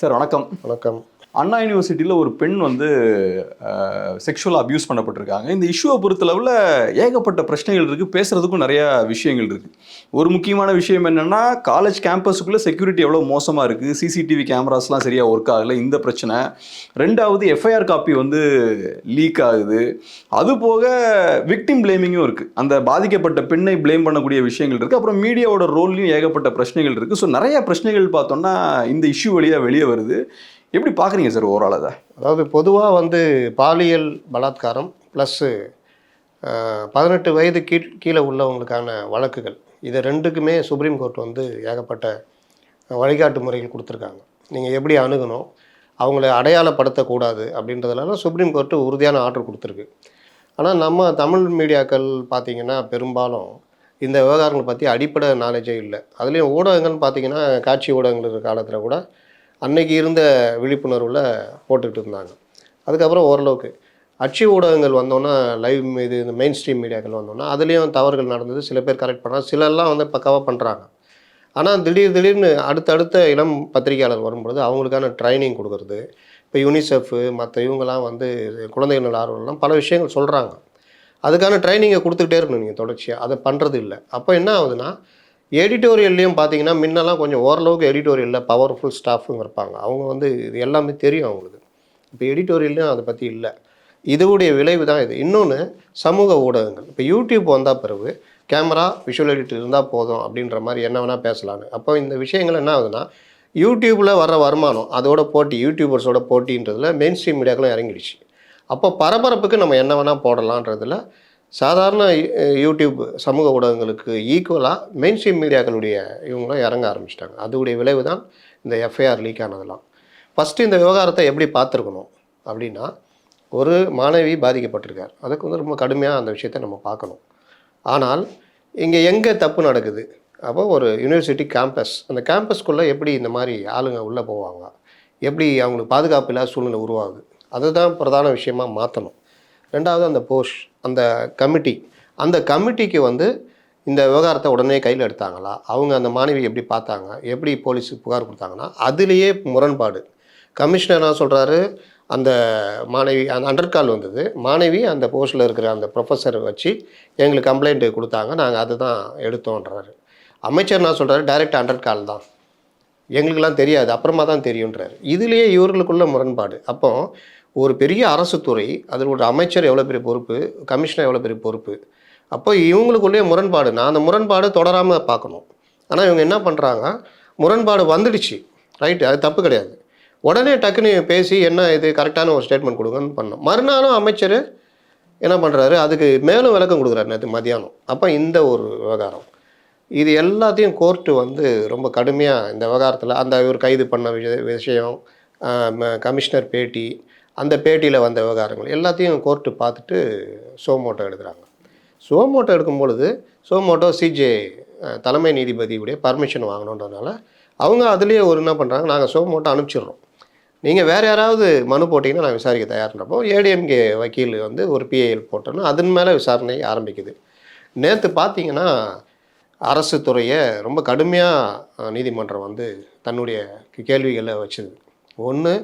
Sir வணக்கம். வணக்கம். அண்ணா யூனிவர்சிட்டியில் ஒரு பெண் வந்து செக்ஷுவலாக அப்யூஸ் பண்ணப்பட்டிருக்காங்க. இந்த இஷ்யூவை பொறுத்தளவில் ஏகப்பட்ட பிரச்சனைகள் இருக்குது, பேசுகிறதுக்கும் நிறையா விஷயங்கள் இருக்குது. ஒரு முக்கியமான விஷயம் என்னென்னா, காலேஜ் கேம்பஸுக்குள்ளே செக்யூரிட்டி எவ்வளோ மோசமாக இருக்குது, சிசிடிவி கேமராஸ்லாம் சரியாக ஒர்க் ஆகலை, இந்த பிரச்சனை. ரெண்டாவது எஃப்ஐஆர் காப்பி வந்து லீக் ஆகுது. அதுபோக விக்டிம் பிளேமிங்கும் இருக்குது, அந்த பாதிக்கப்பட்ட பெண்ணை பிளேம் பண்ணக்கூடிய விஷயங்கள் இருக்குது. அப்புறம் மீடியாவோட ரோல்லையும் ஏகப்பட்ட பிரச்சனைகள் இருக்குது. ஸோ நிறைய பிரச்சனைகள் பார்த்தோன்னா இந்த இஷ்யூ வழியாக வெளியே வருது. எப்படி பார்க்குறீங்க சார் ஓவரால் அதை? அதாவது பொதுவாக வந்து பாலியல் பலாத்காரம் ப்ளஸ்ஸு 18 வயது கீழே உள்ளவங்களுக்கான வழக்குகள், இது ரெண்டுக்குமே சுப்ரீம் கோர்ட் வந்து ஏகப்பட்ட வழிகாட்டு முறைகள் கொடுத்துருக்காங்க. நீங்கள் எப்படி அணுகணும், அவங்கள அடையாளப்படுத்தக்கூடாது அப்படின்றதுலாம் சுப்ரீம் கோர்ட்டு உறுதியான ஆர்டர் கொடுத்துருக்கு. ஆனால் நம்ம தமிழ் மீடியாக்கள் பார்த்திங்கன்னா பெரும்பாலும் இந்த விவகாரங்களை பற்றி அடிப்படை நாலேஜே இல்லை. அதுலேயும் ஊடகங்கள்னு பார்த்திங்கன்னா காட்சி ஊடகங்கள் இருக்கிற காலத்தில் கூட அன்னைக்கு இருந்த விழிப்புணர்வில் போட்டுக்கிட்டு இருந்தாங்க. அதுக்கப்புறம் ஓரளவுக்கு அச்சு ஊடகங்கள் வந்தோன்னா, லைவ் இது இந்த மெயின் ஸ்ட்ரீம் மீடியாக்கள் வந்தோன்னா அதுலேயும் தவறுகள் நடந்தது. சில பேர் கரெக்ட் பண்ணாங்க, சிலர்லாம் வந்து பக்காவாக பண்ணுறாங்க. ஆனால் திடீர்னு அடுத்தடுத்த இளம் பத்திரிகையாளர் வரும்பொழுது அவங்களுக்கான ட்ரைனிங் கொடுக்குறது, இப்போ யூனிசெஃப் மற்ற இவங்கெல்லாம் வந்து குழந்தைகள் நல ஆர்வலர்லாம் பல விஷயங்கள் சொல்கிறாங்க. அதுக்கான ட்ரைனிங்கை கொடுத்துக்கிட்டே இருக்கணும் நீங்கள் தொடர்ச்சியாக. அதை பண்ணுறது இல்லை. அப்போ என்ன ஆகுதுன்னா, எடிட்டோரியல்லையும் பார்த்தீங்கன்னா முன்னெல்லாம் கொஞ்சம் ஓரளவுக்கு எடிட்டோரியலில் பவர்ஃபுல் ஸ்டாஃபுங்க இருப்பாங்க. அவங்க வந்து இது எல்லாமே தெரியும் அவங்களுக்கு. இப்போ எடிட்டோரியல்லையும் அதை பற்றி இல்லை. இதோடைய விளைவு தான் இது. இன்னொன்று, சமூக ஊடகங்கள். இப்போ யூடியூப் வந்தால் பிறகு கேமரா விஷுவல் எடிட்டர் இருந்தால் போதும் அப்படின்ற மாதிரி என்ன வேணால் பேசலான்னு. அப்போ இந்த விஷயங்கள் என்ன ஆகுதுன்னா, யூடியூப்பில் வர்ற வருமானம் அதோட போட்டி, யூடியூபர்ஸோட போட்டின்றதில் மெயின் ஸ்ட்ரீம் மீடியாக்களும் இறங்கிடுச்சு. அப்போ பரபரப்புக்கு நம்ம என்ன வேணால் போடலான்றதில் சாதாரண யூடியூப் சமூக ஊடகங்களுக்கு ஈக்குவலாக மெயின் ஸ்ட்ரீம் மீடியாக்களுடைய இவங்களும் இறங்க ஆரம்பிச்சிட்டாங்க. அதோடைய விளைவு தான் இந்த எஃப்ஐஆர் லீக் ஆனதெல்லாம். ஃபஸ்ட்டு இந்த விவகாரத்தை எப்படி பார்த்துருக்கணும் அப்படின்னா, ஒரு மாணவி பாதிக்கப்பட்டிருக்கார். அதுக்கு வந்து ரொம்ப கடுமையாக அந்த விஷயத்தை நம்ம பார்க்கணும். ஆனால் இங்கே எங்கே தப்பு நடக்குது? அப்போ ஒரு யூனிவர்சிட்டி கேம்பஸ், அந்த கேம்பஸ்க்குள்ளே எப்படி இந்த மாதிரி ஆளுங்க உள்ளே போவாங்க, எப்படி அவங்களுக்கு பாதுகாப்பு இல்லாத சூழ்நிலை உருவாகுது, அதுதான் பிரதான விஷயமாக மாற்றணும். ரெண்டாவது, அந்த அந்த அந்த கமிட்டிக்கு வந்து இந்த விவகாரத்தை உடனே கையில் எடுத்தாங்களா, அவங்க அந்த மாணவி எப்படி பார்த்தாங்க, எப்படி போலீஸுக்கு புகார் கொடுத்தாங்கன்னா அதுலேயே முரண்பாடு. கமிஷனர் என்ன சொல்கிறாரு, அந்த மாணவி அந்த அண்டர்கால் வந்தது, மாணவி அந்த போஸ்ட்டில் இருக்கிற அந்த ப்ரொஃபஸர் வச்சு எங்களுக்கு கம்ப்ளைண்ட்டு கொடுத்தாங்க, நாங்கள் அதை தான் எடுத்தோன்றாரு. அமைச்சர் என்ன சொல்கிறாரு, டைரெக்ட் அண்டர்கால் தான், எங்களுக்கெல்லாம் தெரியாது, அப்புறமா தான் தெரியுன்றார். இதுலேயே இவர்களுக்குள்ள முரண்பாடு. அப்போ ஒரு பெரிய அரசு துறை, அதில் ஒரு அமைச்சர் எவ்வளோ பெரிய பொறுப்பு, கமிஷனர் எவ்வளோ பெரிய பொறுப்பு. அப்போ இவங்களுக்குள்ளேயே முரண்பாடு. நான் அந்த முரண்பாடு தொடராமல் பார்க்கணும். ஆனால் இவங்க என்ன பண்ணுறாங்க, முரண்பாடு வந்துடுச்சு, ரைட்டு, அது தப்பு கிடையாது, உடனே டக்குன்னு பேசி என்ன இது கரெக்டான ஒரு ஸ்டேட்மெண்ட் கொடுங்கன்னு பண்ணோம். மறுநாளும் அமைச்சர் என்ன பண்ணுறாரு, அதுக்கு மேலும் விளக்கம் கொடுக்குறாரு நேற்று மத்தியானம். அப்போ இந்த ஒரு விவகாரம், இது எல்லாத்தையும் கோர்ட்டு வந்து ரொம்ப கடுமையாக இந்த விவகாரத்தில் அந்த இவர் கைது பண்ண விஷயம், கமிஷனர் பேட்டி, அந்த பேட்டியில் வந்த விவகாரங்கள் எல்லாத்தையும் கோர்ட்டு பார்த்துட்டு சோமோட்டோ எடுக்கிறாங்க. சோமோட்டோ எடுக்கும் பொழுது சோமோட்டோ சிஜே தலைமை நீதிபதியுடைய பர்மிஷன் வாங்கணுன்றதுனால அவங்க அதுலேயே ஒரு என்ன பண்ணுறாங்க, நாங்கள் சோமோட்டோ அனுப்பிச்சிடுறோம், நீங்கள் வேறு யாராவது மனு போட்டிங்கன்னா நான் விசாரிக்க தயார்ன்றப்போ ஏடிஎம்கே வக்கீல் வந்து ஒரு பிஐஎல் போட்டோன்னா அதன் மேலே விசாரணை ஆரம்பிக்குது. நேற்று பார்த்தீங்கன்னா அரசு துறையை ரொம்ப கடுமையாக நீதிமன்றம் வந்து தன்னுடைய கேள்விகளை வச்சுது. ஒன்று,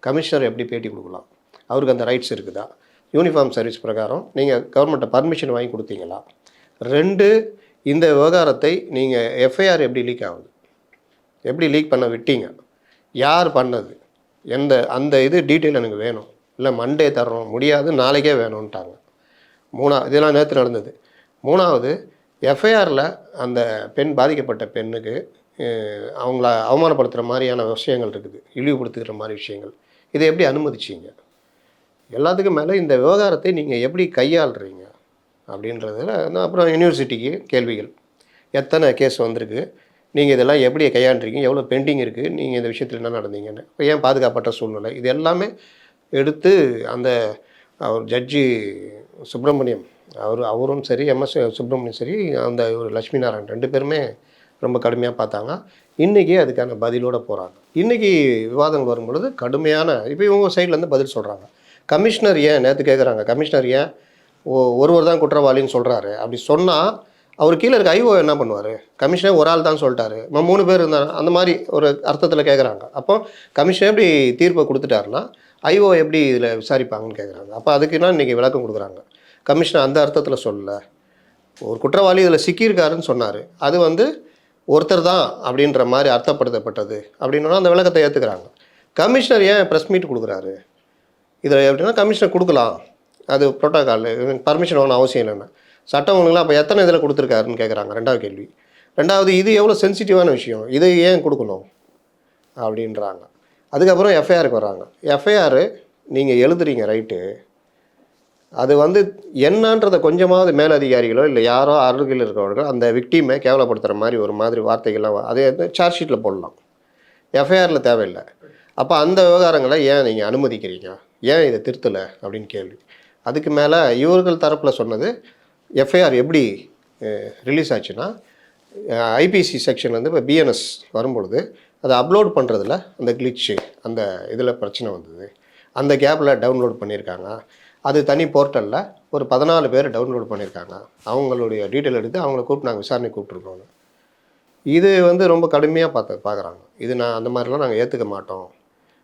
கமிஷனர் எப்படி பேட்டி கொடுக்கலாம், அவருக்கு அந்த ரைட்ஸ் இருக்குதா, யூனிஃபார்ம் சர்வீஸ் பிரகாரம் நீங்கள் கவர்மெண்ட்டை பர்மிஷன் வாங்கி கொடுத்தீங்களா. 2, இந்த விவகாரத்தை நீங்கள் எஃப்ஐஆர் எப்படி லீக் ஆகுது, எப்படி லீக் பண்ண விட்டீங்க, யார் பண்ணது, அந்த இது டீட்டெயில் எனக்கு வேணும், இல்லை மண்டே தர்றோம், முடியாது நாளைக்கே வேணும்ன்ட்டாங்க. இதெல்லாம் நேற்று நடந்தது. 3வது, எஃப்ஐஆரில் அந்த பெண் பாதிக்கப்பட்ட பெண்ணுக்கு அவங்கள அவமானப்படுத்துகிற மாதிரியான விஷயங்கள் இருக்குது, இழிவுபடுத்துகிற மாதிரி விஷயங்கள், இதை எப்படி அனுமதிச்சிங்க, எல்லாத்துக்கும் மேலே இந்த விவகாரத்தை நீங்கள் எப்படி கையாளுறீங்க அப்படின்றதில் அப்புறம் யூனிவர்சிட்டிக்கு கேள்விகள், எத்தனை கேஸ் வந்திருக்கு, நீங்கள் இதெல்லாம் எப்படி கையாண்டுறீங்க, எவ்வளோ பெண்டிங் இருக்குது, நீங்கள் இந்த விஷயத்தில் என்ன நடந்தீங்கன்னு, இப்போ ஏன் பாதுகாப்பற்ற சூழ்நிலை, இது எல்லாமே எடுத்து அந்த அவர் ஜட்ஜி சுப்பிரமணியம் அவரும் சரி, எம்எஸ் சுப்பிரமணியம் சரி, அந்த ஒரு லட்சுமி நாராயணன் 2 பேருமே ரொம்ப கடுமையாக பார்த்தாங்க. இன்றைக்கி அதுக்கான பதிலோடு போகிறாங்க. இன்றைக்கி விவாதங்கள் வரும்பொழுது கடுமையான, இப்போ இவங்க சைட்லேருந்து பதில் சொல்கிறாங்க. கமிஷனர் ஏன் நேற்று கேட்குறாங்க, கமிஷனர் ஏன் ஒருவர் தான் குற்றவாளின்னு சொல்கிறாரு, அப்படி சொன்னால் அவர் கீழே இருக்க ஐஓ என்ன பண்ணுவார்? கமிஷனர் ஒரு ஆள் தான் சொல்லிட்டாரு, 3 பேர் இருந்தாங்க, அந்த மாதிரி ஒரு அர்த்தத்தில் கேட்குறாங்க. அப்போ கமிஷனர் எப்படி தீர்ப்பை கொடுத்துட்டாருன்னா ஐஓ எப்படி இதில் விசாரிப்பாங்கன்னு கேட்குறாங்க. அப்போ அதுக்குன்னா இன்றைக்கி விளக்கம் கொடுக்குறாங்க. கமிஷனர் அந்த அர்த்தத்தில் சொல்லலை, ஒரு குற்றவாளி இதில் சிக்கியிருக்காருன்னு சொன்னார், அது வந்து ஒருத்தர் தான் அப்படின்ற மாதிரி அர்த்தப்படுத்தப்பட்டது அப்படின்னா அந்த விளக்கத்தை ஏற்றுக்கிறாங்க. கமிஷனர் ஏன் ப்ரெஸ் மீட் கொடுக்குறாரு? இதில் எப்படின்னா கமிஷனர் கொடுக்கலாம், அது ப்ரோட்டோக்கால், பர்மிஷன் வாங்கணும் அவசியம் இல்லைன்னு. சட்டம் ஒழுங்குலாம் அப்போ எத்தனை இதில் கொடுத்துருக்காருன்னு கேட்குறாங்க. 2வது கேள்வி. 2வது, இது எவ்வளோ சென்சிட்டிவான விஷயம், இதை ஏன் கொடுக்கணும் அப்படின்றாங்க. அதுக்கப்புறம் எஃப்ஐஆருக்கு வர்றாங்க. எஃப்ஐஆர் நீங்கள் எழுதுறீங்க ரைட்டு, அது வந்து என்னன்றதை கொஞ்சமாவது மேலதிகாரிகளோ இல்லை யாரோ அருகில் இருக்கிறவர்களோ அந்த விக்டிமை கேவலப்படுத்துகிற மாதிரி ஒரு மாதிரி வார்த்தைகள்லாம் அதே சார்ஜ் ஷீட்டில் போடலாம், எஃப்ஐஆரில் தேவையில்லை. அப்போ அந்த விவகாரங்களை ஏன் நீங்கள் அனுமதிக்கிறீங்க, ஏன் இதை திருத்தலை அப்படின்னு கேள்வி. அதுக்கு மேலே இவர்கள் தரப்பில் சொன்னது, எஃப்ஐஆர் எப்படி ரிலீஸ் ஆச்சுன்னா ஐபிசி செக்ஷன் வந்து இப்போ பிஎன்எஸ் வரும்பொழுது அதை அப்லோட் பண்ணுறதுல அந்த கிளிச்சு அந்த இதில் பிரச்சனை வந்தது, அந்த கேப்பில் டவுன்லோட் பண்ணியிருக்காங்க. அது தனி போர்ட்டலில் ஒரு 14 பேர் டவுன்லோட் பண்ணியிருக்காங்க, அவங்களுடைய டீட்டெயில் எடுத்து அவங்கள கூப்பிட்டு நாங்கள் விசாரணை கூப்பிட்ருக்கோம். இது வந்து ரொம்ப கடுமையாக பார்க்குறாங்க. இது அந்த மாதிரிலாம் நாங்கள் ஏற்றுக்க மாட்டோம்.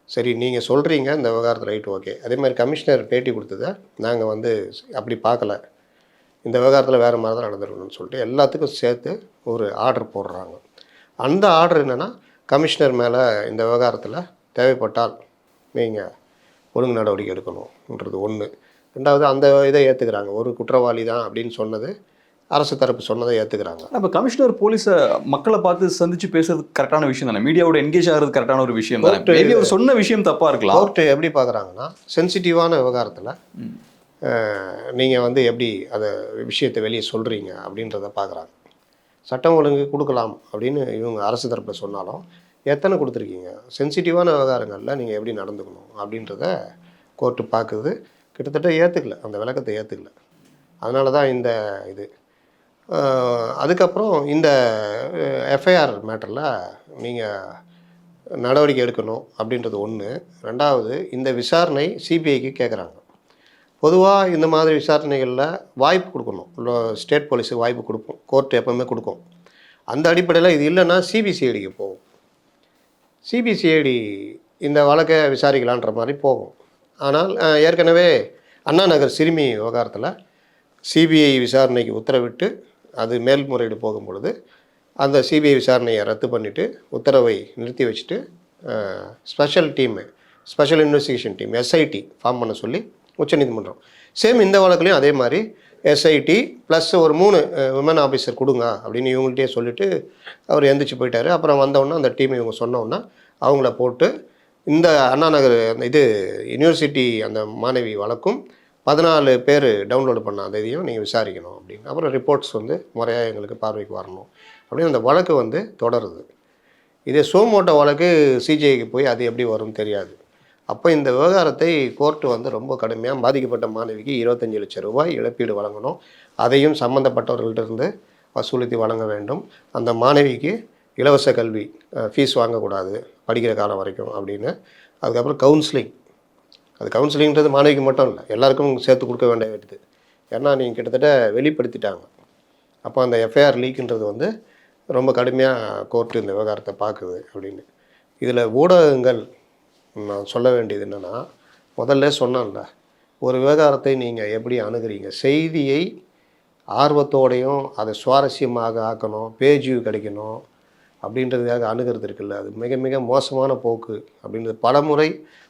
சரி, நீங்கள் சொல்கிறீங்க இந்த விவகாரத்தில் ரைட், ஓகே. அதே மாதிரி கமிஷனர் பேட்டி கொடுத்ததை நாங்கள் வந்து அப்படி பார்க்கல, இந்த விவகாரத்தில் வேறு மாதிரி தான் நடந்துருக்கணும்னு சொல்லிட்டு எல்லாத்துக்கும் சேர்த்து ஒரு ஆர்டர் போடுறாங்க. அந்த ஆர்டர் என்னென்னா, கமிஷனர் மேலே இந்த விவகாரத்தில் தேவைப்பட்டால் நீங்கள் ஒழுங்கு நடவடிக்கை எடுக்கணுன்றது ஒன்று. 2வது, அந்த இதை ஏற்றுக்கிறாங்க, ஒரு குற்றவாளி தான் அப்படின்னு சொன்னது அரசு தரப்பு சொன்னதை ஏற்றுக்கிறாங்க. அப்போ கமிஷனர் போலீஸை மக்களை பார்த்து சந்திச்சு பேசுறது கரெக்டான விஷயம் தானே, மீடியாவோட என்கேஜ் ஆகிறது கரெக்டான ஒரு விஷயம் தானே. மேபி அவர் சொன்ன விஷயம் தப்பாக இருக்கலாம். கோர்ட்டு எப்படி பார்க்குறாங்கன்னா, சென்சிட்டிவான விவகாரத்தில் நீங்கள் வந்து எப்படி அதை விஷயத்தை வெளியே சொல்கிறீங்க அப்படின்றத பார்க்குறாங்க. சட்டம் ஒழுங்கு கொடுக்கலாம் அப்படின்னு இவங்க அரசு தரப்பில் சொன்னாலும் எத்தனை கொடுத்துருக்கீங்க, சென்சிட்டிவான விவகாரங்களில் நீங்கள் எப்படி நடந்துக்கணும் அப்படின்றத கோர்ட்டு பார்க்குது. கிட்டத்தட்ட ஏற்றுக்கல, அந்த விளக்கத்தை ஏற்றுக்கல. அதனால தான் இந்த இது. அதுக்கப்புறம் இந்த எஃப்ஐஆர் மேட்டரில் நீங்கள் நடவடிக்கை எடுக்கணும் அப்படின்றது ஒன்று. 2வது, இந்த விசாரணை சிபிஐக்கு கேட்குறாங்க. பொதுவாக இந்த மாதிரி விசாரணைகளில் வாய்ப்பு கொடுக்கணும், ஸ்டேட் போலீஸுக்கு வாய்ப்பு கொடுப்போம், கோர்ட்டு எப்போவுமே கொடுக்கும். அந்த அடிப்படையில் இது இல்லைன்னா சிபிசிஐடிக்கு போகும், சிபிசிஐடி இந்த வழக்கை விசாரிக்கலான்ற மாதிரி போகும். ஆனால் ஏற்கனவே அண்ணா நகர் சிறுமி விவகாரத்தில் சிபிஐ விசாரணைக்கு உத்தரவிட்டு அது மேல்முறையீடு போகும் பொழுது அந்த சிபிஐ விசாரணையை ரத்து பண்ணிவிட்டு உத்தரவை நிறுத்தி வச்சுட்டு special investigation team SIT form பண்ண சொல்லி உச்சநீதிமன்றம். சேம் இந்த வழக்குலையும் அதே மாதிரி எஸ்ஐடி ப்ளஸ் ஒரு 3 விமன் ஆஃபீஸர் கொடுங்க அப்படின்னு இவங்கள்ட்டே சொல்லிவிட்டு அவர் எந்திரிச்சு போயிட்டார். அப்புறம் வந்தவுடனே அந்த டீம் இவங்க சொன்னோன்னா அவங்கள போட்டு இந்த அண்ணா நகர் இது யூனிவர்சிட்டி அந்த மாணவி வழக்கும் 14 பேர் டவுன்லோடு பண்ண அந்த இதையும் நீங்கள் விசாரிக்கணும் அப்படின்னு. அப்புறம் ரிப்போர்ட்ஸ் வந்து முறையாக எங்களுக்கு பார்வைக்கு வரணும் அப்படின்னு அந்த வழக்கு வந்து தொடருது. இதே சோமோட்டோ வழக்கு சிஜிஐக்கு போய் அது எப்படி வரும்னு தெரியாது. அப்போ இந்த விவகாரத்தை கோர்ட்டு வந்து ரொம்ப கடுமையாக பாதிக்கப்பட்ட மாணவிக்கு 25 லட்சம் ரூபாய் இழப்பீடு வழங்கணும், அதையும் சம்மந்தப்பட்டவர்கள்ட்டிருந்து வசூலித்து வழங்க வேண்டும். அந்த மாணவிக்கு இலவச கல்வி ஃபீஸ் வாங்கக்கூடாது படிக்கிற காலம் வரைக்கும் அப்படின்னு. அதுக்கப்புறம் கவுன்சிலிங், அது கவுன்சிலிங்கிறது மாணவிக்கு மட்டும் இல்லை, எல்லாருக்கும் சேர்த்து கொடுக்க வேண்டியது. ஏன்னா நீங்கள் கிட்டத்தட்ட வெளிப்படுத்திட்டாங்க. அப்போ அந்த எஃப்ஐஆர் லீக்குன்றது வந்து ரொம்ப கடுமையாக கோர்ட்டு இந்த விவகாரத்தை பார்க்குது அப்படின்னு. இதில் ஊடகங்கள் நான் சொல்ல வேண்டியது என்னென்னா, முதல்ல சொன்னேன்ல, ஒரு விவகாரத்தை நீங்கள் எப்படி அணுகிறீங்க, செய்தியை ஆர்வத்தோடையும் அதை சுவாரஸ்யமாக ஆக்கணும், பேஜ் வியூ கிடைக்கணும் அப்படின்றதுக்காக அணுகிறது இருக்குல்ல, அது மிக மிக மோசமான போக்கு அப்படின்றது பலமுறை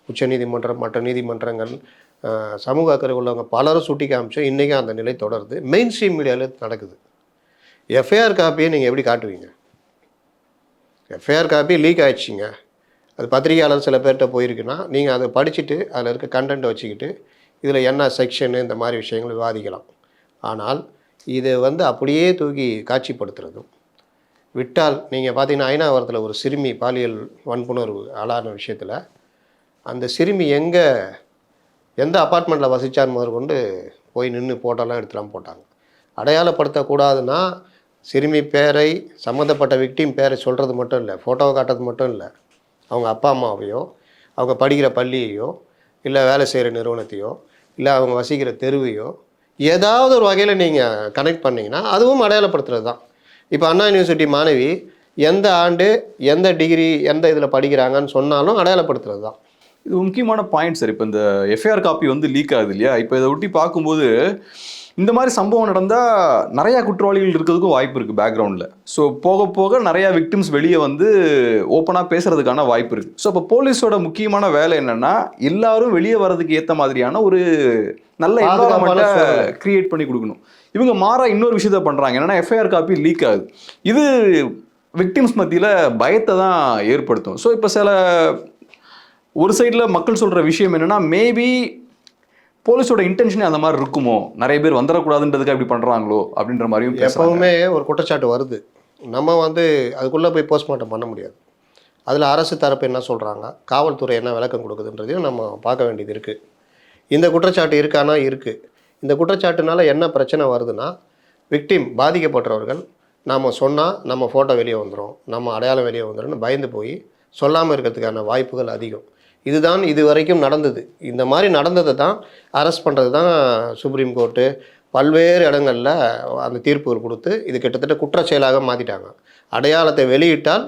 உச்சநீதிமன்றம் மற்ற நீதிமன்றங்கள் சமூக அக்கறை உள்ளவங்க பலரும் சுட்டி காமிச்சோம். இன்றைக்கும் அந்த நிலை தொடருது, மெயின் ஸ்ட்ரீம் மீடியாவில் நடக்குது. எஃப்ஐஆர் காப்பியை நீங்கள் எப்படி காட்டுவீங்க? எஃப்ஐஆர் காப்பி லீக் ஆகிடுச்சிங்க, அது பத்திரிகையாளர் சில பேர்கிட்ட போயிருக்குன்னா நீங்கள் அதை படிச்சுட்டு அதில் இருக்க கண்டென்ட்டை வச்சுக்கிட்டு இதில் என்ன செக்ஷனு இந்த மாதிரி விஷயங்கள் விவாதிக்கலாம். ஆனால் இதை வந்து அப்படியே தூக்கி காட்சிப்படுத்துறதும் விட்டால், நீங்கள் பார்த்தீங்கன்னா ஐநாவரத்தில் ஒரு சிறுமி பாலியல் வன்புணர்வு ஆளான விஷயத்தில் அந்த சிறுமி எந்த அப்பார்ட்மெண்ட்டில் வசித்தான்னு முதற்கொண்டு போய் நின்று ஃபோட்டோலாம் எடுத்துலாம் போட்டாங்க. அடையாளப்படுத்தக்கூடாதுன்னா சிறுமி பேரை, சம்மந்தப்பட்ட விக்டிம் பேரை சொல்கிறது மட்டும் இல்லை, ஃபோட்டோவை காட்டுறது மட்டும் இல்லை, அவங்க அப்பா அம்மாவையோ, அவங்க படிக்கிற பள்ளியையோ, இல்லை வேலை செய்கிற நிறுவனத்தையோ, இல்லை அவங்க வசிக்கிற தெருவையோ, ஏதாவது ஒரு வகையில் நீங்கள் கனெக்ட் பண்ணிங்கன்னா அதுவும் அடையாளப்படுத்துறது தான். இப்போ அண்ணா யூனிவர்சிட்டி மாணவி எந்த ஆண்டு எந்த டிகிரி எந்த இதில் படிக்கிறாங்கன்னு சொன்னாலும் அடையாளப்படுத்துறது தான். இது ஒரு முக்கியமான பாயிண்ட் சார். இப்போ இந்த எஃப்ஐஆர் காப்பி வந்து லீக் ஆகுது இல்லையா, இப்போ இதை ஒட்டி பார்க்கும்போது இந்த மாதிரி சம்பவம் நடந்தால் நிறையா குற்றவாளிகள் இருக்கிறதுக்கும் வாய்ப்பு இருக்குது பேக்ரவுண்டில். ஸோ போக போக நிறையா விக்டிம்ஸ் வெளியே வந்து ஓப்பனாக பேசுறதுக்கான வாய்ப்பு இருக்குது. ஸோ இப்போ போலீஸோட முக்கியமான வேலை என்னென்னா எல்லாரும் வெளியே வர்றதுக்கு ஏற்ற மாதிரியான ஒரு நல்ல என்வரான்மெண்ட்டை கிரியேட் பண்ணி கொடுக்கணும். இவங்க மாறா இன்னொரு விஷயத்த பண்ணுறாங்க, என்னென்னா எஃப்ஐஆர் காப்பி லீக் ஆகுது. இது விக்டிம்ஸ் மத்தியில் பயத்தை தான் ஏற்படுத்தும். ஸோ இப்போ ஒரு சைடில் மக்கள் சொல்கிற விஷயம் என்னென்னா, மேபி போலீஸோட இன்டென்ஷனே அந்த மாதிரி இருக்குமோ, நிறைய பேர் வந்துடக்கூடாதுன்றதுக்கு அப்படி பண்ணுறாங்களோ அப்படின்ற மாதிரியும் எப்பவுமே ஒரு குற்றச்சாட்டு வருது. நம்ம வந்து அதுக்குள்ளே போய் போஸ்ட்மார்ட்டம் பண்ண முடியாது. அதில் அரசு தரப்பு என்ன சொல்கிறாங்க, காவல்துறை என்ன விளக்கம் கொடுக்குதுன்றதையும் நம்ம பார்க்க வேண்டியது இருக்குது. இந்த குற்றச்சாட்டு இருக்கானா இருக்குது. இந்த குற்றச்சாட்டுனால என்ன பிரச்சனை வருதுன்னா, விக்டிம் பாதிக்கப்பட்டவர்கள் நாம் சொன்னால் நம்ம ஃபோட்டோ வெளியே வந்துடும், நம்ம அடையாளம் வெளியே வந்துடும்னு பயந்து போய் சொல்லாமல் இருக்கிறதுக்கான வாய்ப்புகள் அதிகம். இதுதான் இது வரைக்கும் நடந்தது. இந்த மாதிரி நடந்ததை தான் அரெஸ்ட் பண்ணுறது தான் சுப்ரீம் கோர்ட்டு பல்வேறு இடங்களில் அந்த தீர்ப்புகள் கொடுத்து இது கிட்டத்தட்ட குற்றச்செயலாக மாற்றிட்டாங்க. அடையாளத்தை வெளியிட்டால்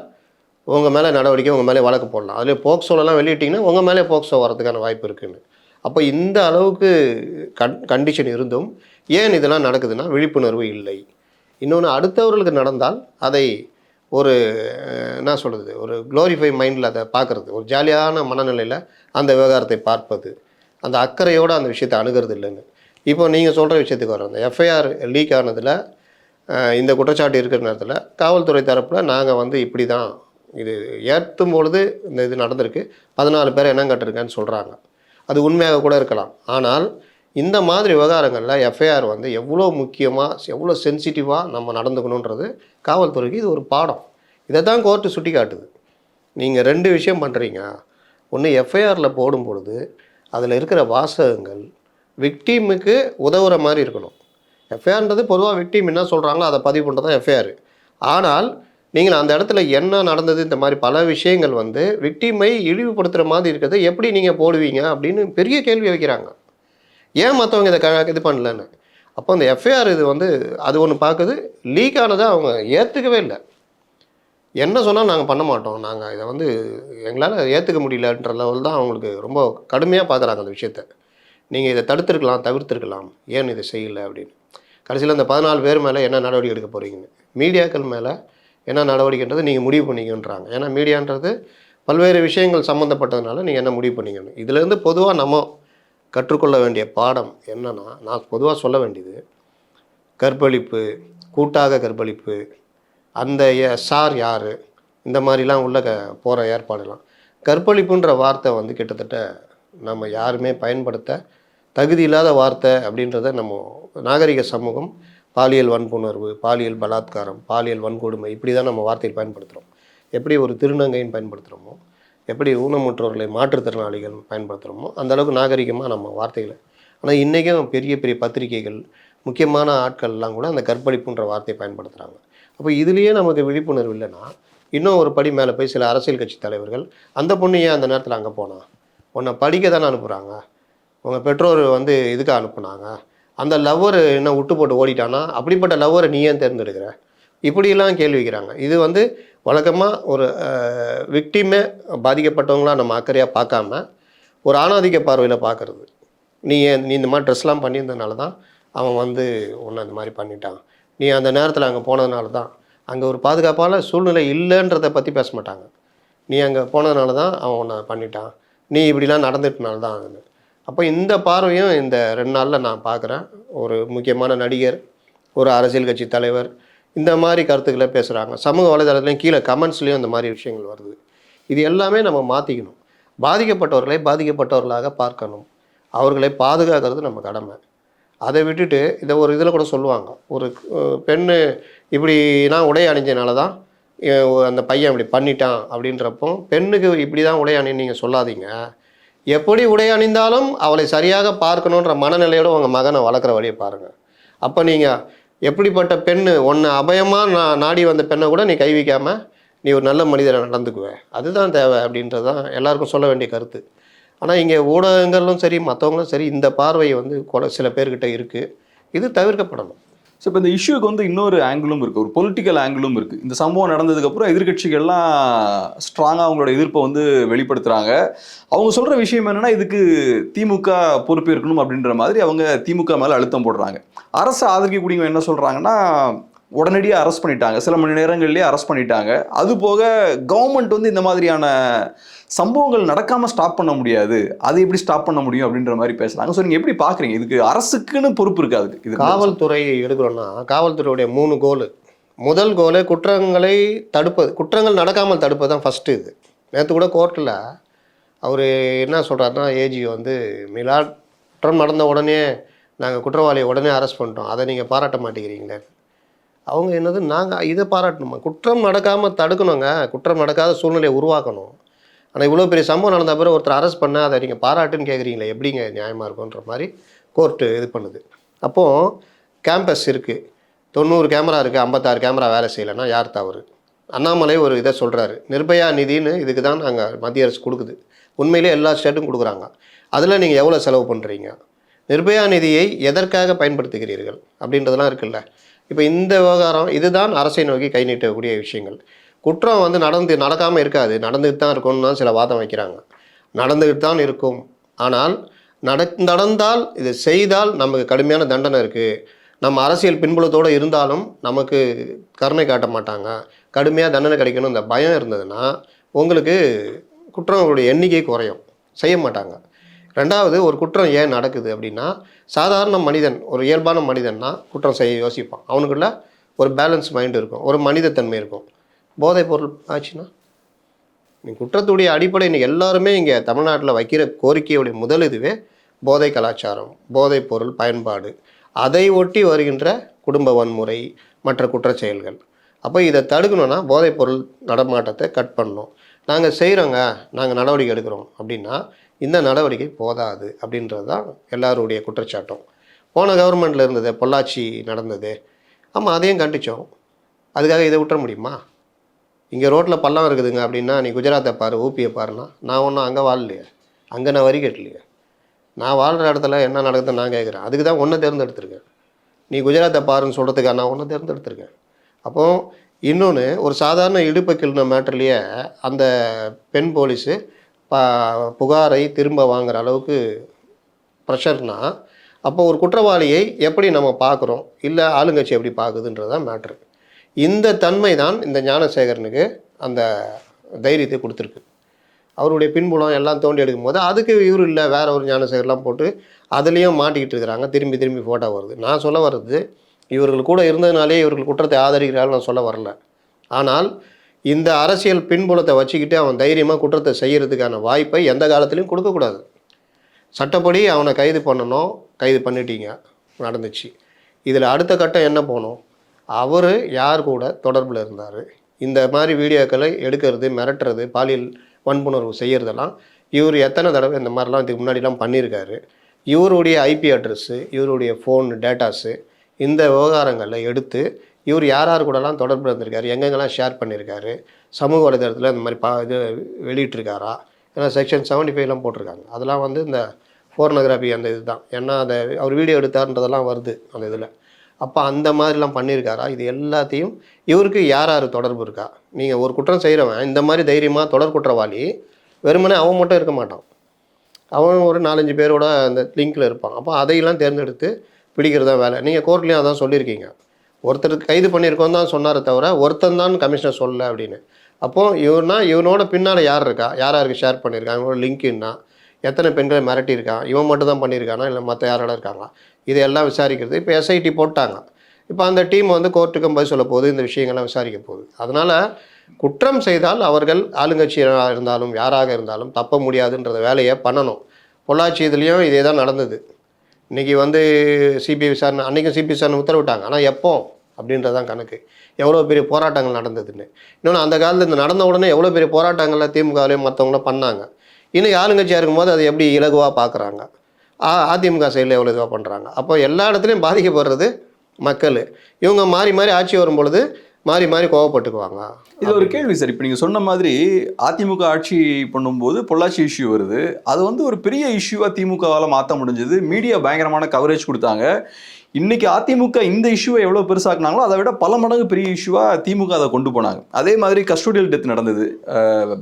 உங்கள் மேலே நடவடிக்கை, உங்கள் மேலே வழக்கு போடலாம். அதில் போக்சோலலாம் வெளியிட்டிங்கன்னா உங்கள் மேலே போக்சோ வரதுக்கான வாய்ப்பு இருக்குதுன்னு. அப்போ இந்த அளவுக்கு கண்டிஷன் இருந்தும் ஏன் இதெல்லாம் நடக்குதுன்னா விழிப்புணர்வு இல்லை. இன்னொன்று, அடுத்தவர்களுக்கு நடந்தால் அதை ஒரு என்ன சொல்கிறது, ஒரு க்ளோரிஃபை மைண்டில் அதை பார்க்குறது, ஒரு ஜாலியான மனநிலையில் அந்த விவகாரத்தை பார்ப்பது, அந்த அக்கறையோடு அந்த விஷயத்தை அணுகிறது இல்லைன்னு. இப்போ நீங்கள் சொல்கிற விஷயத்துக்கு வரோம். அந்த எஃப்ஐஆர் லீக் ஆனதில் இந்த குற்றச்சாட்டு இருக்கிற நேரத்தில் காவல்துறை தரப்பில் நாங்கள் வந்து இப்படி தான் இது ஏற்றும் பொழுது இந்த இது நடந்திருக்கு, 14 பேர் இனம் கட்டிருக்கேன்னு சொல்கிறாங்க. அது உண்மையாக கூட இருக்கலாம். ஆனால் இந்த மாதிரி விவகாரங்களில் எஃப்ஐஆர் வந்து எவ்வளோ முக்கியமாக, எவ்வளோ சென்சிட்டிவாக நம்ம நடந்துக்கணுன்றது காவல்துறைக்கு இது ஒரு பாடம். இதை தான் கோர்ட்டு சுட்டி காட்டுது. நீங்கள் 2 விஷயம் பண்ணுறீங்க. ஒன்று, எஃப்ஐஆரில் போடும் பொழுது அதில் இருக்கிற வாசகங்கள் விக்டீமுக்கு உதவுற மாதிரி இருக்கணும். எஃப்ஐஆர்ன்றது பொதுவாக விக்டீம் என்ன சொல்கிறாங்களோ அதை பதிவு பண்ணுறது தான் எஃப்ஐஆர். ஆனால் நீங்கள் அந்த இடத்துல என்ன நடந்தது, இந்த மாதிரி பல விஷயங்கள் வந்து விக்டீமை இழிவுபடுத்துகிற மாதிரி இருக்கிறத எப்படி நீங்கள் போடுவீங்க அப்படின்னு பெரிய கேள்வி வைக்கிறாங்க. ஏன் மற்றவங்க இதை இது பண்ணலன்னு. அப்போ அந்த எஃப்ஐஆர் இது வந்து அது ஒன்று பார்க்குது. லீக் ஆனதை அவங்க ஏற்றுக்கவே இல்லை. என்ன சொன்னால் நாங்கள் பண்ண மாட்டோம், நாங்கள் இதை வந்து எங்களால் ஏற்றுக்க முடியலன்ற லெவல் தான் அவங்களுக்கு ரொம்ப கடுமையாக பார்க்குறாங்க அந்த விஷயத்தை. நீங்கள் இதை தவிர்த்திருக்கலாம், ஏன் இதை செய்யலை அப்படின்னு. கடைசியில் இந்த 14 பேர் மேலே என்ன நடவடிக்கை எடுக்க போகிறீங்கன்னு, மீடியாக்கள் மேலே என்ன நடவடிக்கைன்றது நீங்கள் முடிவு பண்ணிக்கன்றாங்க. ஏன்னா மீடியான்றது பல்வேறு விஷயங்கள் சம்மந்தப்பட்டதுனால நீங்கள் என்ன முடிவு பண்ணிக்கணும். இதுலேருந்து பொதுவாக நம்ம கற்றுக்கொள்ள வேண்டிய பாடம் என்னென்னா, நான் பொதுவாக சொல்ல வேண்டியது, கற்பழிப்பு, கூட்டாக கற்பழிப்பு, அந்த சார் யார், இந்த மாதிரிலாம் உள்ள போகிற ஏற்பாடுலாம், கற்பழிப்புன்ற வார்த்தை வந்து கிட்டத்தட்ட நம்ம யாருமே பயன்படுத்த தகுதி இல்லாத வார்த்தை அப்படின்றத நம்ம நாகரிக சமூகம் பாலியல் வன்புணர்வு, பாலியல் பலாத்காரம், பாலியல் வன்கொடுமை இப்படி தான் நம்ம வார்த்தையில் பயன்படுத்துகிறோம். எப்படி ஒரு திருநங்கைன்னு பயன்படுத்துகிறோமோ, எப்படி ஊனமுற்றோர்களை மாற்றுத்திறனாளிகள் பயன்படுத்துகிறோமோ அந்தளவுக்கு நாகரிகமாக நம்ம வார்த்தைகளை. ஆனால் இன்றைக்கும் பெரிய பெரிய பத்திரிகைகள், முக்கியமான ஆட்கள்லாம் கூட அந்த கற்பழிப்புன்ற வார்த்தையை பயன்படுத்துகிறாங்க. அப்போ இதுலேயே நமக்கு விழிப்புணர்வு இல்லைன்னா, இன்னும் ஒரு படி மேலே போய் சில அரசியல் கட்சி தலைவர்கள், அந்த பொண்ணு ஏன் அந்த நேரத்தில் அங்கே போனால், உன்னை படிக்க தானே அனுப்புகிறாங்க, உங்கள் பெற்றோர் வந்து இதுக்கு அனுப்புனாங்க, அந்த லவ்வர் என்ன விட்டு போட்டு ஓடிட்டானா, அப்படிப்பட்ட லவ்வரை நீ ஏன் தேர்ந்தெடுக்கிற, இப்படிலாம் கேள்வி வைக்கிறாங்க. இது வந்து வழக்கமாக ஒரு விக்டிமே பாதிக்கப்பட்டவங்களாம் நம்ம அக்கறையாக பார்க்காம ஒரு ஆணாதிக்க பார்வையில் பார்க்குறது. நீ இந்த மாதிரி ட்ரெஸ்லாம் பண்ணியிருந்ததுனால தான் அவன் வந்து உன்னை இந்த மாதிரி பண்ணிட்டான், நீ அந்த நேரத்தில் அங்கே போனதுனால தான், அங்கே ஒரு பாதுகாப்பான சூழ்நிலை இல்லைன்றதை பற்றி பேச மாட்டாங்க. நீ அங்கே போனதுனால தான் அவன் உன்னை பண்ணிட்டான், நீ இப்படிலாம் நடந்துட்டனால தான் அதுன்னு. அப்போ இந்த பார்வையும் இந்த 2 நாளில் நான் பார்க்குறேன். ஒரு முக்கியமான நடிகர், ஒரு அரசியல் கட்சி தலைவர் இந்த மாதிரி கருத்துக்களை பேசுகிறாங்க. சமூக வலைதளத்துலையும் கீழே கமெண்ட்ஸ்லேயும் இந்த மாதிரி விஷயங்கள் வருது. இது எல்லாமே நம்ம மாற்றிக்கணும். பாதிக்கப்பட்டவர்களை பாதிக்கப்பட்டவர்களாக பார்க்கணும், அவர்களை பாதுகாக்கிறது நம்ம கடமை. அதை விட்டுட்டு இதை ஒரு இதில் கூட சொல்லுவாங்க, ஒரு பெண்ணு இப்படினா உடை அணிஞ்சனால தான் அந்த பையன் இப்படி பண்ணிட்டான் அப்படின்றப்போ, பெண்ணுக்கு இப்படி தான் உடை அணின்னு நீங்கள் சொல்லாதீங்க. எப்படி உடை அணிந்தாலும் அவளை சரியாக பார்க்கணுன்ற மனநிலையோடு உங்கள் மகனை வளர்க்குற வழியை பாருங்கள். அப்போ நீங்கள் எப்படிப்பட்ட பெண்ணு, ஒன்று அபயமாக நாடி வந்த பெண்ணை கூட நீ கை வைக்காமல் நீ ஒரு நல்ல மனிதரை நடந்துக்குவேன், அதுதான் தேவை அப்படின்றது தான் எல்லாருக்கும் சொல்ல வேண்டிய கருத்து. ஆனால் இங்கே ஊடகங்களும் சரி மற்றவங்களும் சரி இந்த பார்வை வந்து சில பேர்கிட்ட இருக்குது. இது தவிர்க்கப்படணும். ஸோ இப்போ இந்த இஷ்யூக்கு வந்து இன்னொரு ஆங்கிளும் இருக்குது, ஒரு பொலிட்டிக்கல் ஆங்கிளும் இருக்குது. இந்த சம்பவம் நடந்ததுக்கப்புறம் எதிர்க்கட்சிகள்லாம் ஸ்ட்ராங்காக அவங்களோட எதிர்ப்பை வந்து வெளிப்படுத்துகிறாங்க. அவங்க சொல்கிற விஷயம் என்னென்னா, இதுக்கு திமுக பொறுப்பேற்கணும் அப்படின்ற மாதிரி அவங்க திமுக மேலே அழுத்தம் போடுறாங்க. அரசு ஆதரிக்கக்கூடியவங்க என்ன சொல்கிறாங்கன்னா, உடனடியாக அரெஸ்ட் பண்ணிட்டாங்க, சில மணி நேரங்கள்லேயே அரெஸ்ட் பண்ணிட்டாங்க. அது போக கவர்மெண்ட் வந்து இந்த மாதிரியான சம்பவங்கள் நடக்காமல் ஸ்டாப் பண்ண முடியாது, அதை எப்படி ஸ்டாப் பண்ண முடியும் அப்படின்ற மாதிரி பேசுகிறாங்க. ஸோ நீங்கள் எப்படி பார்க்குறீங்க, இதுக்கு அரசுக்குன்னு பொறுப்பு இருக்காது? இது காவல்துறை எடுக்கிறோன்னா, காவல்துறையுடைய 3 கோல். முதல் கோல் குற்றங்களை தடுப்பது, குற்றங்கள் நடக்காமல் தடுப்பது தான் ஃபஸ்ட்டு. இது நேற்று கூட கோர்ட்டில் அவர் என்ன சொல்கிறாருன்னா, ஏஜி வந்து குற்றம் நடந்த உடனே நாங்கள் குற்றவாளியை உடனே அரெஸ்ட் பண்ணிட்டோம், அதை நீங்கள் பாராட்ட மாட்டேங்கிறீங்களே. அவங்க என்னது, நாங்கள் இதை பாராட்டணுமா? குற்றம் நடக்காமல் தடுக்கணுங்க, குற்றம் நடக்காத சூழ்நிலையை உருவாக்கணும். ஆனால் இவ்வளோ பெரிய சம்பவம் நடந்த பிறகு ஒருத்தர் அரெஸ்ட் பண்ண அதை நீங்கள் பாராட்டுன்னு கேட்குறீங்களே, எப்படிங்க நியாயமாக இருக்குன்ற மாதிரி கோர்ட்டு இது பண்ணுது. அப்போது கேம்பஸ் இருக்குது, 90 கேமரா இருக்குது, 56 கேமரா வேலை செய்யலைன்னா யார் தவறு? அண்ணாமலை ஒரு இதை சொல்கிறாரு, நிர்பயா நிதின்னு இதுக்கு தான் நாங்கள் மத்திய அரசு கொடுக்குது. உண்மையிலே எல்லா ஸ்டேட்டும் கொடுக்குறாங்க. அதில் நீங்கள் எவ்வளோ செலவு பண்ணுறீங்க? நிர்பயா நிதியை எதற்காக பயன்படுத்துகிறீர்கள் அப்படின்றதெல்லாம் இருக்குல்ல. இப்போ இந்த விவகாரம் இதுதான் அரசை நோக்கி கை நீட்டக்கூடிய விஷயங்கள். குற்றம் வந்து நடக்காமல் இருக்காது, நடந்துக்கிட்டு தான் இருக்கும்னு தான் சில வாதம் வைக்கிறாங்க. நடந்துக்கிட்டு தான் இருக்கும். ஆனால் நடந்தால், இது செய்தால் நமக்கு கடுமையான தண்டனை இருக்குது. நம்ம அரசியல் பின்புலத்தோடு இருந்தாலும் நமக்கு கருணை காட்ட மாட்டாங்க, கடுமையாக தண்டனை கிடைக்கணும் இந்த பயம் இருந்ததுன்னா உங்களுக்கு குற்றங்களுடைய எண்ணிக்கை குறையும், செய்ய மாட்டாங்க. ரெண்டாவது, ஒரு குற்றம் ஏன் நடக்குது அப்படின்னா, சாதாரண மனிதன், ஒரு இயல்பான மனிதன்னா குற்றம் செய்ய யோசிப்பான். அவனுக்குள்ள ஒரு பேலன்ஸ் மைண்டு இருக்கும், ஒரு மனிதத்தன்மை இருக்கும். போதைப் பொருள் ஆச்சுன்னா குற்றத்துடைய அடிப்படை இன்றைக்கி எல்லாருமே இங்கே தமிழ்நாட்டில் வைக்கிற கோரிக்கையுடைய முதல் இதுவே போதை கலாச்சாரம், போதைப் பொருள் பயன்பாடு, அதை ஒட்டி வருகின்ற குடும்ப வன்முறை, மற்ற குற்றச்செயல்கள். அப்போ இதை தடுக்கணும்னா போதைப் பொருள் நடமாட்டத்தை கட் பண்ணணும். நாங்கள் செய்கிறோங்க, நாங்கள் நடவடிக்கை எடுக்கிறோம் அப்படின்னா இந்த நடவடிக்கை போதாது அப்படின்றது தான் எல்லாருடைய குற்றச்சாட்டும். போன கவர்மெண்ட்டில் இருந்தது, பொள்ளாச்சி நடந்தது, ஆமாம் அதையும் கண்டித்தோம். அதுக்காக இதை விட்டுற முடியுமா? இங்கே ரோட்டில் பள்ளம் இருக்குதுங்க அப்படின்னா நீ குஜராத்தை பாரு, ஊபியை பாருன்னா, நான் ஒன்றும் அங்கே வாழலையே, அங்கே நான் வரி கட்டலையே, நான் வாழ்கிற இடத்துல என்ன நடக்குதுன்னு நான் கேட்குறேன். அதுக்கு தான் ஒன்றை தேர்ந்தெடுத்திருக்கேன். நீ குஜராத்தை பாருன்னு சொல்கிறதுக்காக நான் ஒன்றை தேர்ந்தெடுத்திருக்கேன். அப்போது இன்னொன்று, ஒரு சாதாரண இடுப்பை கிள்ளின மேட்டர்லேயே அந்த பெண் போலீஸு புகாரை திரும்ப வாங்குகிற அளவுக்கு ப்ரெஷர்னா, அப்போ ஒரு குற்றவாளியை எப்படி நம்ம பார்க்குறோம், இல்லை ஆளுங்கட்சி எப்படி பார்க்குதுன்றது தான் மேட்ரு. இந்த தன்மை தான் இந்த ஞானசேகரனுக்கு அந்த தைரியத்தை கொடுத்துருக்கு. அவருடைய பின்புலம் எல்லாம் தோண்டி எடுக்கும்போது அதுக்கு இவர் இல்லை, வேற ஒரு ஞானசேகர்லாம் போட்டு அதுலேயும் மாட்டிக்கிட்டு இருக்கிறாங்க. திரும்பி திரும்பி ஃபோட்டோ வருது. நான் சொல்ல வர்றது, இவர்கள் கூட இருந்ததுனாலே இவர்கள் குற்றத்தை ஆதரிக்கிறார்கள் நான் சொல்ல வரல. ஆனால் இந்த அரசியல் பின்புலத்தை வச்சுக்கிட்டு அவன் தைரியமாக குற்றத்தை செய்கிறதுக்கான வாய்ப்பை எந்த காலத்துலையும் கொடுக்கக்கூடாது. சட்டப்படி அவனை கைது பண்ணணும், கைது பண்ணிட்டீங்க, நடந்துச்சு. இதில் அடுத்த கட்டம் என்ன போகணும்? அவர் யார் கூட தொடர்பில் இருந்தார், இந்த மாதிரி வீடியோக்களை எடுக்கிறது, மிரட்டுறது, பாலியல் வன்புணர்வு செய்கிறதெல்லாம் இவர் எத்தனை தடவை இந்த மாதிரிலாம் இதுக்கு முன்னாடிலாம் பண்ணியிருக்காரு, இவருடைய ஐபி அட்ரஸ்ஸு, இவருடைய ஃபோன் டேட்டாஸு, இந்த விவகாரங்களில் எடுத்து இவர் யார் யார் கூடலாம் தொடர்பில் இருந்திருக்காரு, எங்கெங்கெல்லாம் ஷேர் பண்ணியிருக்காரு, சமூக வலைதளத்தில் இந்த மாதிரி இது வெளியிட்டிருக்காரா, ஏன்னா செக்ஷன் 75லாம் போட்டிருக்காங்க. அதெல்லாம் வந்து இந்த போர்னோகிராஃபி அந்த இது தான். ஏன்னா அதை அவர் வீடியோ எடுத்தார்ன்றதெல்லாம் வருது அந்த இதில். அப்போ அந்த மாதிரிலாம் பண்ணியிருக்காரா, இது எல்லாத்தையும் இவருக்கு யார் யார் தொடர்பு இருக்கா? நீங்கள் ஒரு குற்றம் செய்கிறவன் இந்த மாதிரி தைரியமாக தொடர் குற்றவாளி வெறுமனே அவன் மட்டும் இருக்க மாட்டான், அவன் ஒரு 4-5 பேரோட அந்த லிங்கில் இருப்பான். அப்போ அதையெல்லாம் தேர்ந்தெடுத்து பிடிக்கிறதா வேலை. நீங்கள் கோர்ட்லேயும் அதான் சொல்லியிருக்கீங்க, ஒருத்தருக்கு கைது பண்ணியிருக்கோம் தான் சொன்னாரே தவிர ஒருத்தன் தான் கமிஷனர் சொல்லலை அப்படின்னு. அப்போது இவனோட பின்னால் யார் இருக்கா, யார் யாருக்கு ஷேர் பண்ணியிருக்காங்க, இவனோட லிங்க்னா எத்தனை பெண்களை மிரட்டியிருக்கான், இவன் மட்டும் தான் பண்ணியிருக்கானா இல்லை மற்ற யாரோட இருக்காங்களா, இதையெல்லாம் விசாரிக்கிறது. இப்போ எஸ்ஐடி போட்டாங்க. இப்போ அந்த டீம் வந்து கோர்ட்டுக்கும் போய் சொல்ல போகுது, இந்த விஷயங்கள்லாம் விசாரிக்க போகுது. அதனால் குற்றம் செய்தால் அவர்கள் ஆளுங்கட்சியாக இருந்தாலும் யாராக இருந்தாலும் தப்ப முடியாதுன்றத வேலையை பண்ணணும். பொள்ளாச்சி இதுலேயும் இதே தான் நடந்தது. இன்றைக்கி வந்து சிபிஐ விசாரணை, அன்றைக்கும் சிபிஐ விசாரணை உத்தரவிட்டாங்க. ஆனால் எப்போ அப்படின்றதான் கணக்கு. எவ்வளோ பெரிய போராட்டங்கள் நடந்ததுன்னு. இன்னொன்று, அந்த காலத்தில் இந்த நடந்த உடனே எவ்வளோ பெரிய போராட்டங்களில் திமுகவிலையும் மற்றவங்களும் பண்ணாங்க. இன்னும் ஆளுங்கட்சியாக இருக்கும்போது அதை எப்படி இலகுவாக பார்க்குறாங்க, அதிமுக சைடில் எவ்வளோ இதுவாக பண்ணுறாங்க. அப்போ எல்லா இடத்துலையும் பாதிக்கப்படுறது மக்கள். இவங்க மாறி மாறி ஆட்சி வரும் பொழுது மாறி மாறி கோவப்பட்டுக்குவாங்க. இது ஒரு கேள்வி சார். இப்போ நீங்கள் சொன்ன மாதிரி அதிமுக ஆட்சி பண்ணும்போது பொள்ளாச்சி இஷ்யூ வருது, அது வந்து ஒரு பெரிய இஷ்யூவாக திமுகவால் மாற்ற முடிஞ்சது. மீடியா பயங்கரமான கவரேஜ் கொடுத்தாங்க. இன்னைக்கு அதிமுக இந்த இஷ்யூவை எவ்வளவு பெருசாக்குனாங்களோ அதை விட பல மடங்கு பெரிய இஷ்யூவா திமுக அதை கொண்டு போனாங்க. அதே மாதிரி கஸ்டோடியல் டெத் நடந்தது,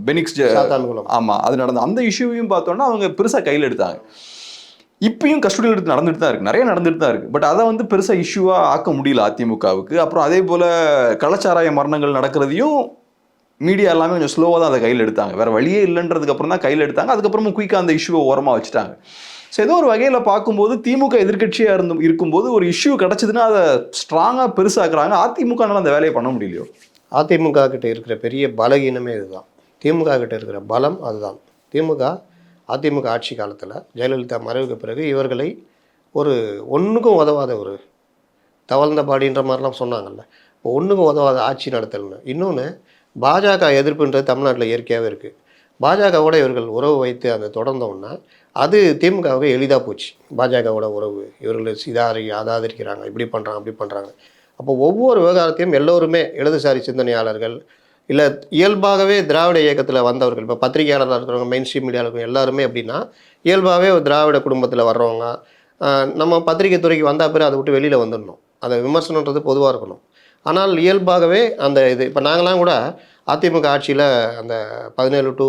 பெனிக்ஸ் சாத்தான்குளம். ஆமா, அது நடந்தது. அந்த இஷ்யூவையும் பார்த்தோம்னா அவங்க பெருசா கையில் எடுத்தாங்க. இப்பயும் கஸ்டோடியல் டெத் நடந்துட்டு தான் இருக்கு, நிறைய நடந்துட்டு தான் இருக்கு. பட் அதை வந்து பெருசா இஷ்யூவா ஆக்க முடியல அதிமுகவுக்கு. அப்புறம் அதே போல கள்ளச்சாராய மரணங்கள் நடக்கிறதையும் மீடியா எல்லாமே கொஞ்சம் ஸ்லோவாக தான் அதை கையில் எடுத்தாங்க. வேற வழியே இல்லைன்றதுக்கு அப்புறம் தான் கையில் எடுத்தாங்க. அதுக்கப்புறமும் குயிக்காக அந்த இஷ்யூவை ஓரமாக வச்சுட்டாங்க. ஸோ ஏதோ ஒரு வகையில் பார்க்கும்போது திமுக எதிர்கட்சியாக இருக்கும்போது ஒரு இஷ்யூ கிடச்சிதுன்னா அதை ஸ்ட்ராங்காக பெருசாக்குறாங்க. அதிமுகனால அந்த வேலையை பண்ண முடியலையோ? அதிமுக கிட்ட இருக்கிற பெரிய பலகீனமே இதுதான். திமுக கிட்ட இருக்கிற பலம் அதுதான். அதிமுக ஆட்சி காலத்தில் ஜெயலலிதா மறைவுக்கு பிறகு இவர்களை ஒரு ஒன்றுக்கும் உதவாத ஒரு தவழ்ந்த பாடின்ற மாதிரிலாம் சொன்னாங்கல்ல, ஒன்றுக்கும் உதவாத ஆட்சி நடத்தல்னு. இன்னொன்று, பாஜக எதிர்ப்புன்றது தமிழ்நாட்டில் இயற்கையாகவே இருக்குது. பாஜகவோட இவர்கள் உறவு வைத்து அந்த தொடர்ந்தோன்னா அது திமுகவுக்கு எளிதாக போச்சு. பாஜகவோட உறவு, இவர்கள் அதை ஆதரிக்கிறாங்க, இப்படி பண்ணுறாங்க, அப்படி பண்ணுறாங்க. அப்போ ஒவ்வொரு விவகாரத்தையும் எல்லோருமே இடதுசாரி சிந்தனையாளர்கள், இல்லை இயல்பாகவே திராவிட இயக்கத்தில் வந்தவர்கள், இப்போ பத்திரிகையாளராக இருக்கிறவங்க, மெயின் ஸ்ட்ரீம் மீடியாவில் இருக்கிறவங்க எல்லாருமே அப்படின்னா இயல்பாகவே ஒரு திராவிட குடும்பத்தில் வர்றவங்க. நம்ம பத்திரிகை துறைக்கு வந்தால் பிறகு அதை விட்டு வெளியில் வந்துடணும். அதை விமர்சனன்றது பொதுவாக இருக்கணும். ஆனால் இயல்பாகவே அந்த இது இப்போ நாங்களாம் கூட அதிமுக ஆட்சியில் அந்த 17 to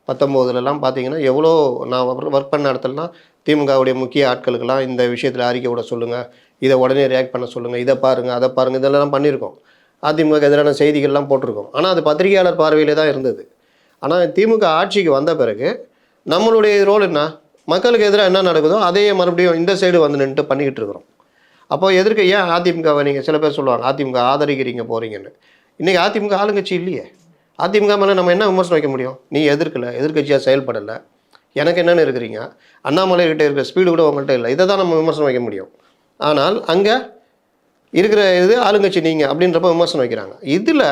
19 பார்த்தீங்கன்னா எவ்வளோ நான் ஒர்க் பண்ண இடத்துலலாம் திமுகவுடைய முக்கிய ஆட்களுக்கெல்லாம் இந்த விஷயத்தில் அறிக்கை விட சொல்லுங்கள், இதை உடனே ரியாக்ட் பண்ண சொல்லுங்கள், இதை பாருங்கள், அதை பாருங்கள், இதெல்லாம் பண்ணியிருக்கோம். அதிமுக எதிரான செய்திகள்லாம் போட்டிருக்கோம். ஆனால் அது பத்திரிகையாளர் பார்வையிலே தான் இருந்தது. ஆனால் திமுக ஆட்சிக்கு வந்த பிறகு நம்மளுடைய ரோல் என்ன, மக்களுக்கு எதிராக என்ன நடக்குதோ அதையே மறுபடியும் இந்த சைடு வந்து நின்றுட்டு பண்ணிக்கிட்டு இருக்கிறோம். அப்போ எதிர்க்க ஏன் அதிமுகவை நீங்கள் சில பேர் சொல்லுவாங்க அதிமுக ஆதரிக்கிறீங்க போகிறீங்கன்னு. இன்றைக்கி அதிமுக ஆளுங்கட்சி இல்லையே. அதிமுக மேலே நம்ம என்ன விமர்சனம் வைக்க முடியும்? நீ எதிர்க்கலை, எதிர்க்கட்சியாக செயல்படலை, எனக்கு என்னென்னு இருக்கிறீங்க, அண்ணாமலைகிட்ட இருக்கிற ஸ்பீடு கூட உங்கள்கிட்ட இல்லை, இதை தான் நம்ம விமர்சனம் வைக்க முடியும். ஆனால் அங்கே இருக்கிற இது ஆளுங்கட்சி நீங்கள் அப்படின்றப்ப விமர்சனம் வைக்கிறாங்க. இதில்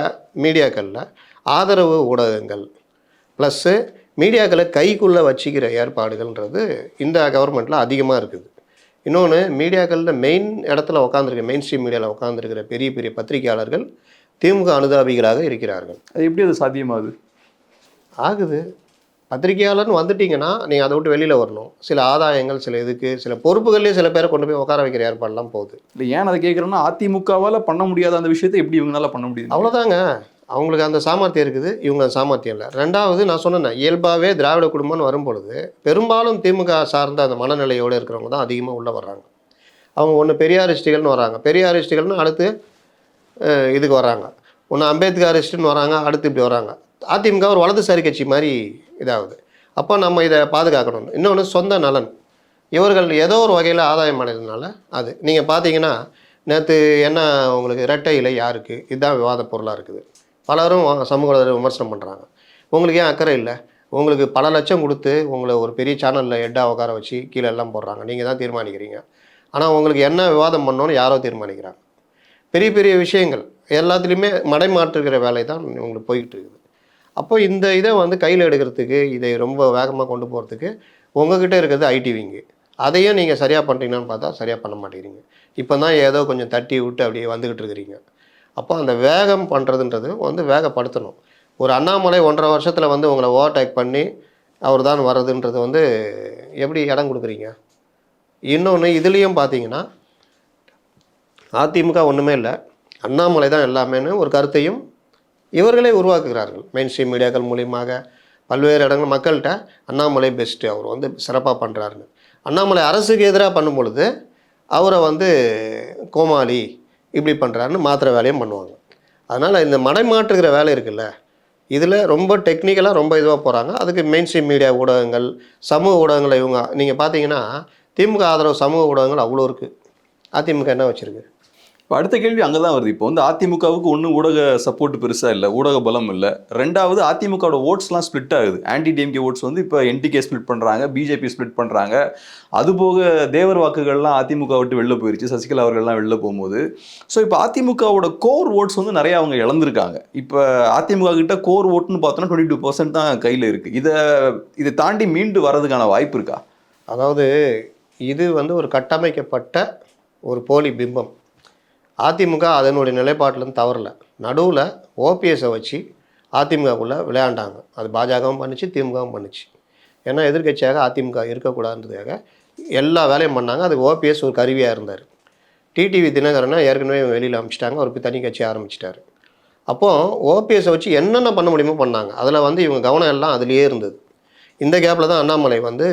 மீடியாக்களில் ஆதரவு ஊடகங்கள் ப்ளஸ்ஸு மீடியாக்களை கைக்குள்ளே வச்சுக்கிற ஏற்பாடுகள்ன்றது இந்த கவர்மெண்ட்டில் அதிகமாக இருக்குது. இன்னொன்று, மீடியாக்களில் மெயின் இடத்துல உட்காந்துருக்க மெயின் ஸ்ட்ரீம் மீடியாவில் உட்காந்துருக்கிற பெரிய பெரிய பத்திரிகையாளர்கள் திமுக அனுதாபிகளாக இருக்கிறார்கள். அது எப்படி அது சாத்தியமாகுது? ஆகுது. பத்திரிகையாளர்னு வந்துட்டிங்கன்னா நீங்கள் அதை விட்டு வெளியில் வரணும். சில ஆதாயங்கள், சில இதுக்கு சில பொறுப்புகள்லேயே சில பேரை கொண்டு போய் உட்கார வைக்கிற ஏற்பாடெல்லாம் போகுது. இல்லை, ஏன் அதை கேட்குறேன்னா அதிமுகவால் பண்ண முடியாத அந்த விஷயத்தை எப்படி இவங்களால பண்ண முடியுது? அவ்வளோதாங்க. அவங்களுக்கு அந்த சாமர்த்தியம் இருக்குது, இவங்க அந்த சாமர்த்தியம் இல்லை. ரெண்டாவது, நான் சொன்னேன் இயல்பாகவே திராவிட குடும்பம்னு வரும்பொழுது பெரும்பாலும் திமுக சார்ந்த அந்த மனநிலையோடு இருக்கிறவங்க தான் அதிகமாக உள்ளே வர்றாங்க. அவங்க ஒன்று பெரியாரிஸ்டுகள்னு வராங்க, பெரியாரிஸ்டுகள்னு அடுத்து இதுக்கு வராங்க, ஒன்று அம்பேத்கரிஸ்ட்டுன்னு வராங்க, அடுத்து இப்படி வராங்க. அதிமுக ஒரு வலதுசாரி கட்சி மாதிரி இதாகுது. அப்போ நம்ம இதை பாதுகாக்கணும். இன்னொன்று, சொந்த நலன். இவர்கள் ஏதோ ஒரு வகையில் ஆதாயம் அடைகிறதுனால அது நீங்கள் பார்த்தீங்கன்னா நேற்று என்ன உங்களுக்கு இரட்டை இலை யாருக்கு, இதுதான் விவாத பொருளாக இருக்குது. பலரும் சமூக விமர்சனம் பண்ணுறாங்க. உங்களுக்கு ஏன் அக்கறை இல்லை? உங்களுக்கு பல லட்சம் கொடுத்து உங்களை ஒரு பெரிய சேனலில் ஹெட்டாக உட்கார வச்சு கீழே எல்லாம் போடுறாங்க, நீங்கள் தான் தீர்மானிக்கிறீங்க. ஆனால் உங்களுக்கு என்ன விவாதம் பண்ணணும்னு யாரோ தீர்மானிக்கிறாங்க. பெரிய பெரிய விஷயங்கள் எல்லாத்துலேயுமே மடைமாற்றுகிற வேலை தான் உங்களுக்கு போய்கிட்டு இருக்குது. அப்போ இந்த இதை வந்து கையில் எடுக்கிறதுக்கு, இதை ரொம்ப வேகமாக கொண்டு போகிறதுக்கு உங்ககிட்ட இருக்கிறது ஐடி விங்கு. அதையும் நீங்கள் சரியாக பண்ணுறீங்கன்னு பார்த்தா சரியாக பண்ண மாட்டேங்கிறீங்க. இப்போ தான் ஏதோ கொஞ்சம் தட்டி விட்டு அப்படியே வந்துக்கிட்டு இருக்கிறீங்க. அப்போ அந்த வேகம் பண்ணுறதுன்றது வந்து வேகப்படுத்தணும். ஒரு அண்ணாமலை 1.5 வருஷத்தில் வந்து உங்களை ஓவர்டேக் பண்ணி அவர் தான் வர்றதுன்றது வந்து எப்படி இடம் கொடுக்குறீங்க? இன்னொன்று, இதுலேயும் பார்த்தீங்கன்னா அதிமுக ஒன்றுமே இல்லை, அண்ணாமலை தான் எல்லாமேன்னு ஒரு கருத்தையும் இவர்களே உருவாக்குகிறார்கள். மெயின் ஸ்ட்ரீம் மீடியாக்கள் மூலியமாக பல்வேறு இடங்கள் மக்கள்கிட்ட அண்ணாமலை பெஸ்ட்டு, அவர் வந்து சிறப்பாக பண்ணுறாருன்னு. அண்ணாமலை அரசுக்கு எதிராக பண்ணும் பொழுது அவரை வந்து கோமாளி இப்படி பண்ணுறாருன்னு மாத்திர வேலையும் பண்ணுவாங்க. அதனால் இந்த மடைமாற்றுகிற வேலை இருக்குல்ல, இதில் ரொம்ப டெக்னிக்கலாக ரொம்ப இதுவாக போகிறாங்க. அதுக்கு மெயின் ஸ்ட்ரீம் மீடியா ஊடகங்கள், சமூக ஊடகங்களை இவங்க நீங்கள் பார்த்தீங்கன்னா திமுக ஆதரவு சமூக ஊடகங்கள் அவ்வளோ இருக்குது. அதிமுக என்ன வச்சுருக்கு? இப்போ அடுத்த கேள்வி அங்கே தான் வருது. இப்போ வந்து அதிமுகவுக்கு ஒன்றும் ஊடக சப்போர்ட் பெருசாக இல்லை, ஊடக பலம் இல்லை. ரெண்டாவது, அதிமுகவோட ஓட்ஸ்லாம் ஸ்ப்ளிட் ஆகுது. ஆன்டி டிஎம்கே ஓட்ஸ் வந்து இப்போ என்டிகே ஸ்ப்ளிட் பண்ணுறாங்க, பிஜேபி ஸ்ப்ளிட் பண்ணுறாங்க. அதுபோக தேவர் வாக்குகள்லாம் அதிமுக விட்டு வெளில போயிடுச்சு, சசிகலா அவர்கள்லாம் வெளில போகும்போது. ஸோ இப்போ அதிமுகவோட கோர் ஓட்ஸ் வந்து நிறையா அவங்க இழந்திருக்காங்க. இப்போ அதிமுக கிட்ட கோர் ஓட்டுன்னு பார்த்தோன்னா 22% தான் கையில் இருக்குது. இதை தாண்டி மீண்டு வர்றதுக்கான வாய்ப்பு இருக்கா? அதாவது இது வந்து ஒரு கட்டமைக்கப்பட்ட ஒரு போலி பிம்பம். அதிமுக அதனுடைய நிலைப்பாட்டிலேருந்து தவறல. நடுவில் ஓபிஎஸை வச்சு அதிமுகக்குள்ளே விளையாண்டாங்க. அது பாஜகவும் பண்ணிச்சு, திமுகவும் பண்ணிச்சு. ஏன்னா எதிர்கட்சியாக அதிமுக இருக்கக்கூடாதுன்றதுக்காக எல்லா வேலையும் பண்ணாங்க. அதுக்கு ஓபிஎஸ் ஒரு கருவியாக இருந்தார். டிடிவி தினகரனை ஏற்கனவே வெளியில் அனுப்பிச்சிட்டாங்க, அவருக்கு தனி கட்சி ஆரம்பிச்சிட்டாரு. அப்போது ஓபிஎஸை வச்சு என்னென்ன பண்ண முடியுமோ பண்ணாங்க. அதில் வந்து இவங்க கவனம் எல்லாம் அதுலேயே இருந்தது. இந்த கேப்பில் தான் அண்ணாமலை வந்து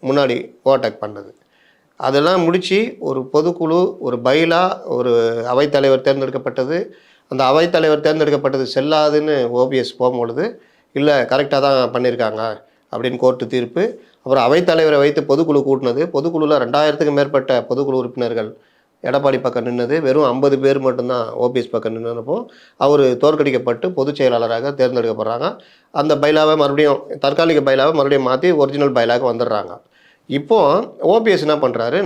முன்னாடி ஓவர்டேக் பண்ணது. அதெல்லாம் முடித்து ஒரு பொதுக்குழு, ஒரு பைலா, ஒரு அவைத்தலைவர் தேர்ந்தெடுக்கப்பட்டது. அந்த அவைத்தலைவர் தேர்ந்தெடுக்கப்பட்டது செல்லாதுன்னு ஓபிஎஸ் போகும்பொழுது, இல்லை கரெக்டாக தான் பண்ணியிருக்காங்க அப்படின்னு கோர்ட்டு தீர்ப்பு. அப்புறம் அவைத்தலைவரை வைத்து பொதுக்குழு கூட்டினது. பொதுக்குழுவில் 2000க்கும் மேற்பட்ட பொதுக்குழு உறுப்பினர்கள் எடப்பாடி பக்கம் நின்னது. வெறும் 50 பேர் மட்டும்தான் ஓபிஎஸ் பக்கம் நின்றப்போ அவர் தோற்கடிக்கப்பட்டு பொதுச் செயலாளராக தேர்ந்தெடுக்கப்படுறாங்க. அந்த பைலாவை மறுபடியும் தற்காலிக பைலாவை மறுபடியும் மாற்றி ஒரிஜினல் பைலாவுக்கு வந்துடுறாங்க. இப்போது ஓபிஎஸ் என்ன பண்ணுறாரு,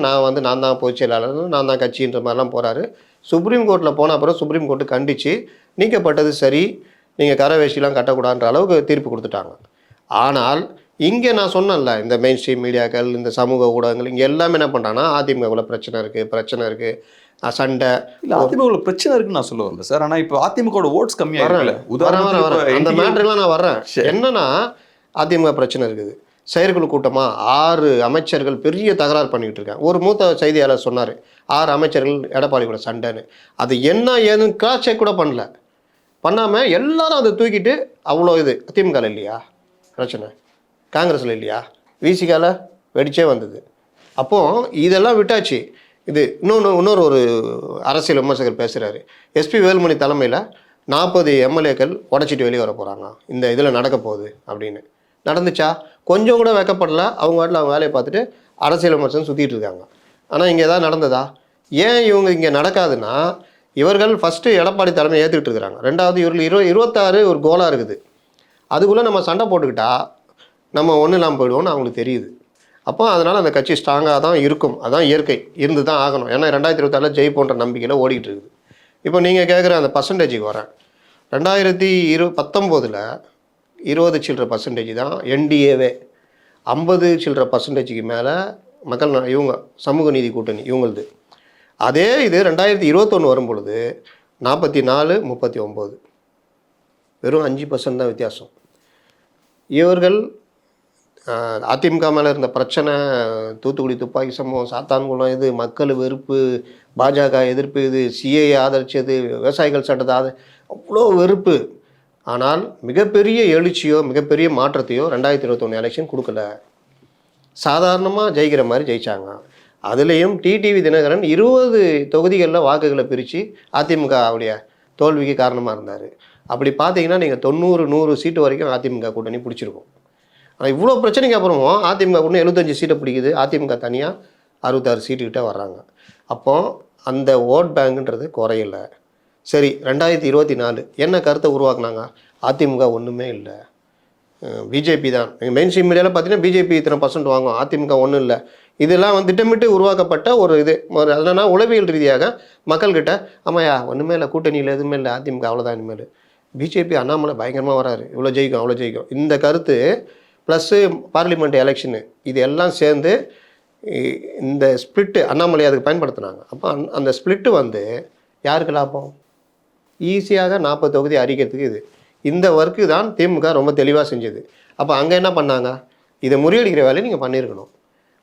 நான் தான் பொதுச் செயலாளர், நான் தான் கட்சின்ற மாதிரிலாம் போகிறாரு. சுப்ரீம் கோர்ட்டில் போன அப்புறம் சுப்ரீம் கோர்ட்டு கண்டித்து நீக்கப்பட்டது சரி, நீங்கள் கரை வேஷ்டிலாம் கட்டக்கூடாதுன்ற அளவுக்கு தீர்ப்பு கொடுத்துட்டாங்க. ஆனால் இங்கே நான் சொன்னேன்ல, இந்த மெயின் ஸ்ட்ரீம் மீடியாக்கள், இந்த சமூக ஊடகங்கள் இங்கே எல்லாமே என்ன பண்ணுறாங்கன்னா, அதிமுகவில் பிரச்சனை இருக்குது, சண்டை. இல்லை அதிமுகவில் பிரச்சனை இருக்குன்னு நான் சொல்ல வரல சார். ஆனால் இப்போ அதிமுகவோட ஓட்ஸ் கம்மியாக வரேன் அந்த மேட்டர்லாம் நான் வர்றேன். என்னன்னா அதிமுக பிரச்சனை இருக்குது. செயற்குழு கூட்டமாக 6 அமைச்சர்கள் பெரிய தகராறு பண்ணிக்கிட்டு இருக்காங்க. ஒரு மூத்த செய்தியாளர் சொன்னார், 6 அமைச்சர்கள் எடப்பாடி கூட சண்டைன்னு. அது என்ன ஏதுன்னு கிராஸ் செக் கூட பண்ணாமல் எல்லாரும் அதை தூக்கிட்டு அவ்வளோ இது திமுகவில் இல்லையா பிரச்சனை, காங்கிரஸில் இல்லையா, விசிகாவில் வெடிச்சே வந்தது. அப்போது இதெல்லாம் விட்டாச்சு. இது இன்னொரு ஒரு அரசியல் விமர்சகர் பேசுகிறாரு, எஸ்பி வேலுமணி தலைமையில் 40 எம்எல்ஏக்கள் உடச்சிட்டு வெளியே வர போகிறாங்க, இந்த இதில் நடக்க போகுது அப்படின்னு. நடந்துச்சா? கொஞ்சம் கூட வைக்கப்படல. அவங்க வாட்டில் அவங்க வேலையை பார்த்துட்டு அரசியல் விமர்சனம் சுற்றிட்டு இருக்காங்க. ஆனால் இங்கே ஏதாவது நடந்ததா? ஏன் இவங்க இங்கே நடக்காதுன்னா, இவர்கள் ஃபஸ்ட்டு எடப்பாடி தலைமையை ஏற்றுக்கிட்டு இருக்கிறாங்க. ரெண்டாவது இவர்கள் 26 ஒரு கோலாக இருக்குது. அதுக்குள்ளே நம்ம சண்டை போட்டுக்கிட்டா நம்ம ஒன்றும் இல்லாமல் போயிடுவோம்னு அவங்களுக்கு தெரியுது. அப்போ அதனால் அந்த கட்சி ஸ்ட்ராங்காக தான் இருக்கும். அதுதான் இயற்கை, இருந்து தான் ஆகணும். ஏன்னா 2026 ஜெயிப்போன்ற நம்பிக்கையில் ஓடிக்கிட்டு இருக்குது. இப்போ நீங்கள் கேட்குற அந்த பர்சன்டேஜுக்கு வரேன். 2019 20 சில்லற பர்சன்டேஜ் தான் என்டிஏவே. 50 சில்லற பர்சன்டேஜுக்கு மேலே மக்கள் இவங்க சமூக நீதி கூட்டணி இவங்களது. அதே இது 2021 வரும்பொழுது 44-39, வெறும் 5% தான் வித்தியாசம். இவர்கள் அதிமுக மேலே இருந்த பிரச்சனை, தூத்துக்குடி துப்பாக்கி சம்பவம், சாத்தான்குளம், இது மக்கள் வெறுப்பு, பாஜக எதிர்ப்பு, இது சிஏஏ ஆதரிச்சது, விவசாயிகள் சட்டத்தை அவ்வளோ வெறுப்பு. ஆனால் மிகப்பெரிய எழுச்சியோ மிகப்பெரிய மாற்றத்தையோ 2021 எலெக்ஷன் கொடுக்கல. சாதாரணமாக ஜெயிக்கிற மாதிரி ஜெயித்தாங்க. அதுலேயும் டிடிவி தினகரன் 20 தொகுதிகளில் வாக்குகளை பிரித்து அதிமுகவுடைய தோல்விக்கு காரணமாக இருந்தார். அப்படி பார்த்தீங்கன்னா நீங்கள் 90-100 சீட்டு வரைக்கும் அதிமுக கூட்டணி பிடிச்சிருக்கும். ஆனால் இவ்வளோ பிரச்சனைக்கு அப்புறமும் அதிமுக கூட்டணி 75 சீட்டை பிடிக்குது, அதிமுக தனியாக 66 சீட்டுக்கிட்ட வர்றாங்க. அப்போது அந்த ஓட் பேங்குன்றது குறையலை. சரி, 2024 என்ன கருத்தை உருவாக்குனாங்க? அதிமுக ஒன்றுமே இல்லை, பிஜேபி தான். நீங்கள் மெயின் ஸ்ட்ரீம் மீடியாவில் பார்த்தீங்கன்னா பிஜேபி இத்தனை % வாங்கும், அதிமுக ஒன்றும் இல்லை. இதெல்லாம் வந்து திட்டமிட்டு உருவாக்கப்பட்ட ஒரு இது. என்னன்னா உளவியல் ரீதியாக மக்கள்கிட்ட ஆமாயா ஒன்றுமே இல்லை, கூட்டணியில் எதுவுமே இல்லை, அதிமுக அவ்வளோதான் இனிமேல், பிஜேபி அண்ணாமலை பயங்கரமாக வராரு, இவ்வளோ ஜெயிக்கும் அவ்வளோ ஜெயிக்கும், இந்த கருத்து ப்ளஸ்ஸு பார்லிமெண்ட் எலெக்ஷனு இது எல்லாம் சேர்ந்து இந்த ஸ்பிளிட்டு அண்ணாமலை அதுக்கு பயன்படுத்தினாங்க. அப்போ அந்த ஸ்பிளிட்டு வந்து யாருக்கு லாபம்? ஈஸியாக 40 தொகுதி அறிக்கிறதுக்கு இது. இந்த ஒர்க்கு தான் திமுக ரொம்ப தெளிவாக செஞ்சது. அப்போ அங்கே என்ன பண்ணாங்க? இதை முறியடிக்கிற வேலையை நீங்கள் பண்ணியிருக்கணும்.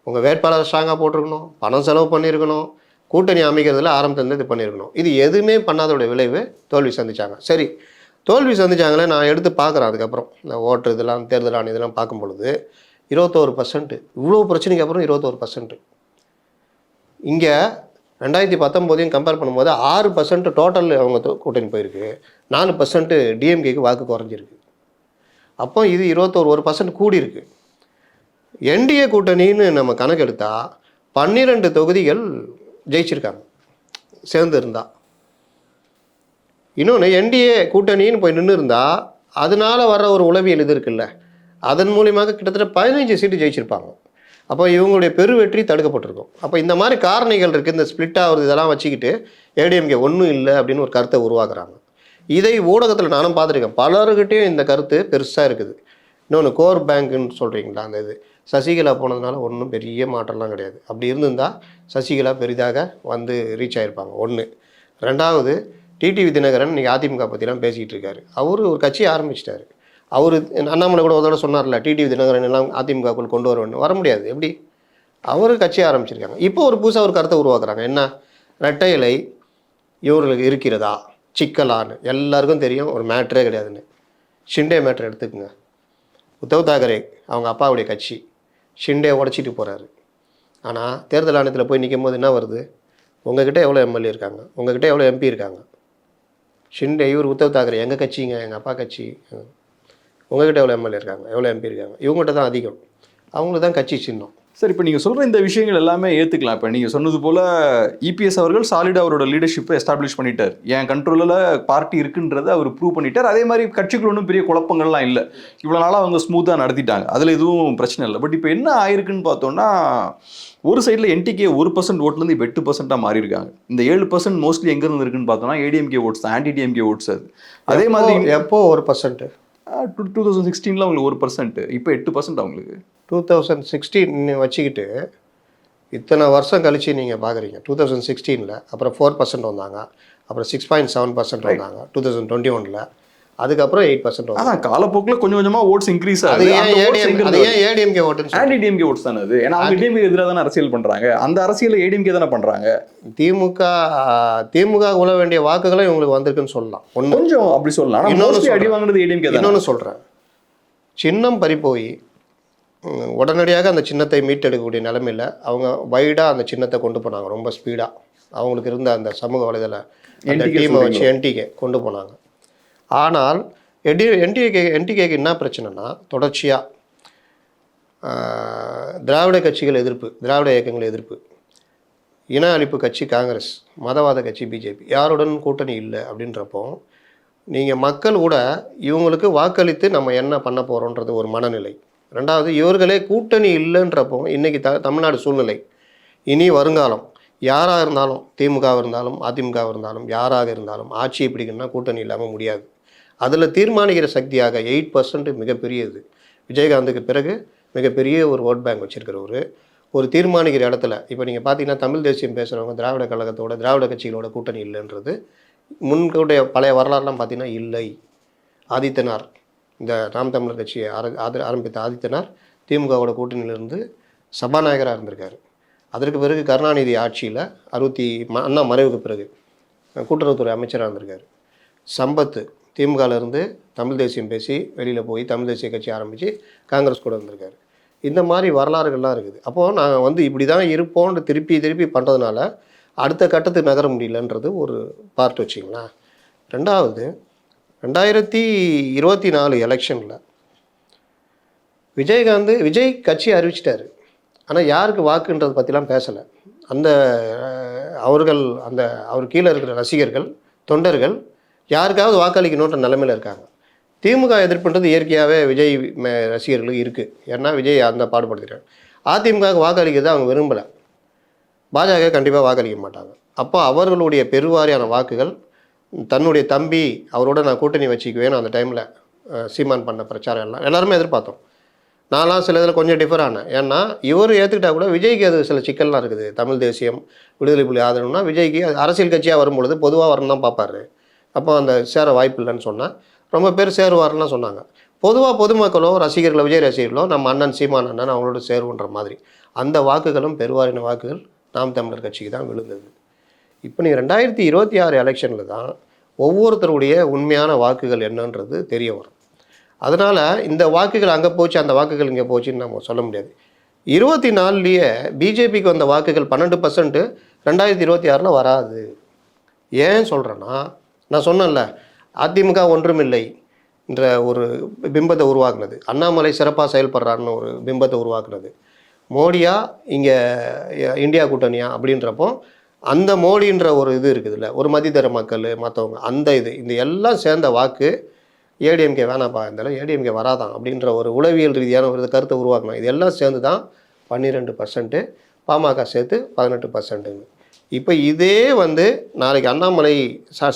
உங்கள் வேட்பாளர் ஸ்ட்ராங்காக போட்டிருக்கணும், பணம் செலவு பண்ணியிருக்கணும், கூட்டணி அமைக்கிறதுல ஆரம்பத்துலேருந்து இது பண்ணியிருக்கணும். இது எதுவுமே பண்ணாதோட விளைவு தோல்வி சந்திச்சாங்க. சரி, தோல்வி சந்திச்சாங்களே, நான் எடுத்து பார்க்குறேன். அதுக்கப்புறம் இந்த ஓட்டு இதெல்லாம் தேர்தலான இதெல்லாம் பார்க்கும் பொழுது 21%, இவ்வளோ பிரச்சனைக்கு அப்புறம் 21%. இங்கே 2019 கம்பேர் பண்ணும்போது 6% டோட்டல் அவங்க கூட்டணி போயிருக்கு, 4% டிஎம்கேக்கு வாக்கு குறைஞ்சிருக்கு. அப்போ இது 1% கூடியிருக்கு. என்டிஏ கூட்டணின்னு நம்ம கணக்கு எடுத்தால் 12 தொகுதிகள் ஜெயிச்சிருக்காங்க சேர்ந்து இருந்தால். இன்னொன்று என்டிஏ கூட்டணின்னு போய் நின்று இருந்தால் அதனால் வர்ற ஒரு உளவியல் இது இருக்குல்ல, அதன் மூலியமாக கிட்டத்தட்ட 15 சீட்டு ஜெயிச்சிருப்பாங்க. அப்போ இவங்களுடைய பெரு வெற்றி தடுக்கப்பட்டிருக்கும். அப்போ இந்த மாதிரி காரணிகள் இருக்குது. இந்த ஸ்பிளிட் ஆகுறது இதெல்லாம் வச்சுக்கிட்டு ஏடிஎம்கே ஒன்றும் இல்லை அப்படின்னு ஒரு கருத்தை உருவாக்குறாங்க. இதை ஊடகத்தில் நானும் பார்த்துருக்கேன், பலருக்கிட்டையும் இந்த கருத்து பெருசாக இருக்குது. இன்னொன்று கோர் பேங்க்குன்னு சொல்கிறீங்களா, அந்த இது சசிகலா போனதுனால ஒன்றும் பெரிய மாற்றம்லாம் கிடையாது. அப்படி இருந்திருந்தால் சசிகலா பெரிதாக வந்து ரீச் ஆகிருப்பாங்க. ஒன்று. ரெண்டாவது, டிடிவி தினகரன் இன்றைக்கி அதிமுக பற்றிலாம் பேசிக்கிட்டு இருக்காரு. அவர் ஒரு கட்சியை ஆரம்பிச்சிட்டாரு. அவர் அண்ணாமலை கூட ஒரு தடவை சொன்னார்ல, டிடிவி தினகரன் எல்லாம் அதிமுகக்குள் கொண்டு வரணும், வர முடியாது. எப்படி? அவர் கட்சியை ஆரம்பிச்சிருக்காங்க. இப்போ ஒரு புதுசாக ஒரு கருத்தை உருவாக்குறாங்க. என்ன? இரட்டை இலை இவர்களுக்கு இருக்கிறதா சிக்கலான்னு எல்லாருக்கும் தெரியும், ஒரு மேட்ரே கிடையாதுன்னு. ஷிண்டே மேட்ரு எடுத்துக்கோங்க. உத்தவ் தாக்கரே அவங்க அப்பாவுடைய கட்சி, ஷிண்டே உடச்சிட்டு போகிறாரு. ஆனால் தேர்தல் ஆணையத்தில் போய் நிற்கும் போது என்ன வருது? உங்ககிட்ட எவ்வளோ எம்எல்ஏ இருக்காங்க, உங்ககிட்ட எவ்வளோ எம்பி இருக்காங்க? ஷிண்டே இவர் உத்தவ் தாக்கரே எங்கள் கட்சிங்க, எங்கள் அப்பா கட்சி, உங்ககிட்ட எவ்வளோ எம்எல்ஏ இருக்காங்க, எவ்வளோ எம்பி இருக்காங்க? இவங்ககிட்ட தான் அதிகம், அவங்களுக்கு தான் கட்சி சின்னம். சார், இப்போ நீங்கள் சொல்கிற இந்த விஷயங்கள் எல்லாமே ஏற்றுக்கலாம். இப்போ நீங்கள் சொன்னது போல் இபிஎஸ் அவர்கள் சாலிடாக அவரோட லீடர்ஷிப்பை எஸ்டாப்ளிஷ் பண்ணிட்டார். என் கண்ட்ரோலில் பார்ட்டி இருக்குன்றதை அவர் ப்ரூவ் பண்ணிட்டார். அதே மாதிரி கட்சிக்குள்ள ஒன்றும் பெரிய குழப்பங்கள்லாம் இல்லை. இவ்வளோ நாளாக அவங்க ஸ்மூத்தாக நடத்திட்டாங்க, அதில் எதுவும் பிரச்சனை இல்லை. பட் இப்போ என்ன ஆயிருக்குன்னு பார்த்தோன்னா, ஒரு சைடில் என்டிகே 1% ஓட்டுலேருந்து இப்போ 8% மாறியிருக்காங்க. இந்த 7% மோஸ்ட்லி எங்கேருந்து இருக்குன்னு பார்த்தோன்னா ஏடிஎம்கே ஓட்ஸ் தான், ஆன்டி டிஎம்கே ஓட்ஸ். அது அதே மாதிரி எப்போ 1%? 2016 அவங்களுக்கு 1%, இப்போ 8% அவங்களுக்கு. 2016 வச்சுக்கிட்டு இத்தனை வருஷம் கழிச்சு நீங்கள் பார்க்குறீங்க. 2016 அப்புறம் 4% வந்தாங்க, அப்புறம் 6.7% வந்தாங்க 2021. அதுக்கப்புறம் 8% வந்தாங்க. அதான் காலப்போக்கில் கொஞ்சம் கொஞ்சமாக ஓட்ஸ் இன்க்ரீஸ் ஆகுது. ஏடிஎம்கே ஓட்டு ஆன்டி டிஎம்கே ஓட்ஸ் தானே அது. ஏன்னா அவங்க டிஎம்கே எதிராக தானே அரசியல் பண்ணுறாங்க. அந்த அரசியல் ஏடிஎம்கே தானே பண்ணுறாங்க. திமுக உள்ள வேண்டிய வாக்குகளும் இவங்களுக்கு வந்திருக்குன்னு சொல்லலாம். ஒன்று கொஞ்சம் அப்படி சொல்லலாம். இன்னொரு அடி வாங்கினது ஏடிஎம்கே தான். இன்னொன்று சொல்கிறேன், சின்னம் பறி போய் உடனடியாக அந்த சின்னத்தை மீட்டெடுக்கக்கூடிய நிலைமையில் அவங்க வைடாக அந்த சின்னத்தை கொண்டு போனாங்க. ரொம்ப ஸ்பீடாக அவங்களுக்கு இருந்த அந்த சமூக வலைதள அந்த டீமை வச்சு என்டிகே கொண்டு போனாங்க. ஆனால் என்டிகேக்கு என்ன பிரச்சனைனா, தொடர்ச்சியாக திராவிட கட்சிகள் எதிர்ப்பு, திராவிட இயக்கங்கள் எதிர்ப்பு, இன அழிப்பு கட்சி காங்கிரஸ், மதவாத கட்சி பிஜேபி, யாருடன் கூட்டணி இல்லை அப்படின்றப்போ நீங்கள் மக்கள் கூட இவங்களுக்கு வாக்களித்து நம்ம என்ன பண்ண போகிறோன்றது ஒரு மனநிலை. ரெண்டாவது, இவர்களே கூட்டணி இல்லைன்றப்போ இன்றைக்கி தமிழ்நாடு சூழ்நிலை, இனி வருங்காலம் யாராக இருந்தாலும், திமுக இருந்தாலும் அதிமுக இருந்தாலும் யாராக இருந்தாலும் ஆட்சியை பிடிக்கணும்னா கூட்டணி இல்லாமல் முடியாது. அதில் தீர்மானிக்கிற சக்தியாக 8% மிகப்பெரியது. விஜயகாந்துக்கு பிறகு மிகப்பெரிய ஒரு ஓட் பேங்க் வச்சுருக்கிற ஒரு தீர்மானிக்கிற இடத்துல இப்போ நீங்கள் பார்த்தீங்கன்னா, தமிழ் தேசியம் பேசுகிறவங்க திராவிட கழகத்தோட திராவிட கட்சிகளோட கூட்டணி இல்லைன்றது முன்கூடைய பழைய வரலாறுலாம் பார்த்தீங்கன்னா இல்லை. ஆதித்தனார், இந்த நாம் தமிழர் கட்சியை ஆரம்பித்த ஆதித்தனார் திமுகவோட கூட்டணியிலிருந்து சபாநாயகராக இருந்திருக்காரு. அதற்கு பிறகு கருணாநிதி ஆட்சியில் அண்ணா மறைவுக்கு பிறகு கூட்டுறவுத்துறை அமைச்சராக இருந்திருக்காரு. சம்பத் திமுகலேருந்து தமிழ் தேசியம் பேசி வெளியில் போய் தமிழ் தேசிய கட்சி ஆரம்பித்து காங்கிரஸ் கூட இருந்திருக்காரு. இந்த மாதிரி வரலாறுகள்லாம் இருக்குது. அப்போது நாங்கள் இப்படி தான் இருப்போம்னு திருப்பி பண்ணுறதுனால அடுத்த கட்டத்துக்கு நகர முடியலன்றது ஒரு பார்ட் வச்சிங்களா. ரெண்டாவது, 2024 எலெக்ஷனில் விஜய் கட்சி அறிவிச்சிட்டாரு. ஆனால் யாருக்கு வாக்குன்றது பற்றிலாம் பேசலை. அவர் கீழே இருக்கிற ரசிகர்கள், தொண்டர்கள் யாருக்காவது வாக்களிக்கணுன்ற நிலைமையில் இருக்காங்க. திமுக எதிர்ப்புன்றது இயற்கையாகவே விஜய் ரசிகர்களுக்கு இருக்குது. ஏன்னா விஜய் அந்த பாடுபடுத்துகிறாங்க. அதிமுகவுக்கு வாக்களிக்கிறது அவங்க விரும்பலை, பாஜக கண்டிப்பாக வாக்களிக்க மாட்டாங்க. அப்போ அவர்களுடைய பெருவாரியான வாக்குகள் தன்னுடைய தம்பி அவரோட நான் கூட்டணி வச்சுக்குவேன்னு அந்த டைமில் சீமான் பண்ண பிரச்சாரம் எல்லாருமே எதிர்பார்த்தோம். நான்லாம் சில இதில் கொஞ்சம் டிஃபர் ஆனேன். ஏன்னா இவர் ஏற்றுக்கிட்டா கூட விஜய்க்கு அது சில சிக்கல்லாம் இருக்குது. தமிழ் தேசியம், விடுதலை புலி ஆதரவுனா விஜய்க்கு அரசியல் கட்சியாக வரும்பொழுது பொதுவாக வரணும் தான் பார்ப்பாரு. அப்போ அந்த சேர வாய்ப்பு இல்லைன்னு சொன்னால் ரொம்ப பேர் சேருவாருலாம் சொன்னாங்க. பொதுவாக பொதுமக்களோ ரசிகர்களோ விஜய் ரசிகர்களோ நம்ம அண்ணன் சீமான் அண்ணன் அவங்களோட சேருன்ற மாதிரி அந்த வாக்குகளும் பெருவாரின வாக்குகள் நாம் தமிழர் கட்சிக்கு தான் விழுந்தது. இப்போ நீங்கள் 2026 எலெக்ஷனில் தான் ஒவ்வொருத்தருடைய உண்மையான வாக்குகள் என்னன்றது தெரிய வரும். அதனால் இந்த வாக்குகள் அங்கே போச்சு, அந்த வாக்குகள் இங்கே போச்சுன்னு நம்ம சொல்ல முடியாது. 24லேயே பிஜேபிக்கு வந்த வாக்குகள் 12% 2026 வராது. ஏன் சொல்கிறேன்னா, நான் சொன்னேன்ல, அதிமுக ஒன்றுமில்லை என்ற ஒரு பிம்பத்தை உருவாக்குனது, அண்ணாமலை சிறப்பாக செயல்படுறாருன்னு ஒரு பிம்பத்தை உருவாக்குனது, மோடியா இங்கே இந்தியா கூட்டணியா அப்படின்றப்போ அந்த மோடின்ற ஒரு இது இருக்குதுல்ல, ஒரு மதிதர மக்கள் மற்றவங்க அந்த இந்த எல்லாம் சேர்ந்த வாக்கு ஏடிஎம்கே வேணாப்பா, இருந்தாலும் ஏடிஎம்கே வராதான் அப்படின்ற ஒரு உளவியல் ரீதியான ஒரு கருத்தை உருவாக்கணும். இது எல்லாம் சேர்ந்து தான் 12%, பாமக சேர்த்து 18%. இப்போ இதே நாளைக்கு அண்ணாமலை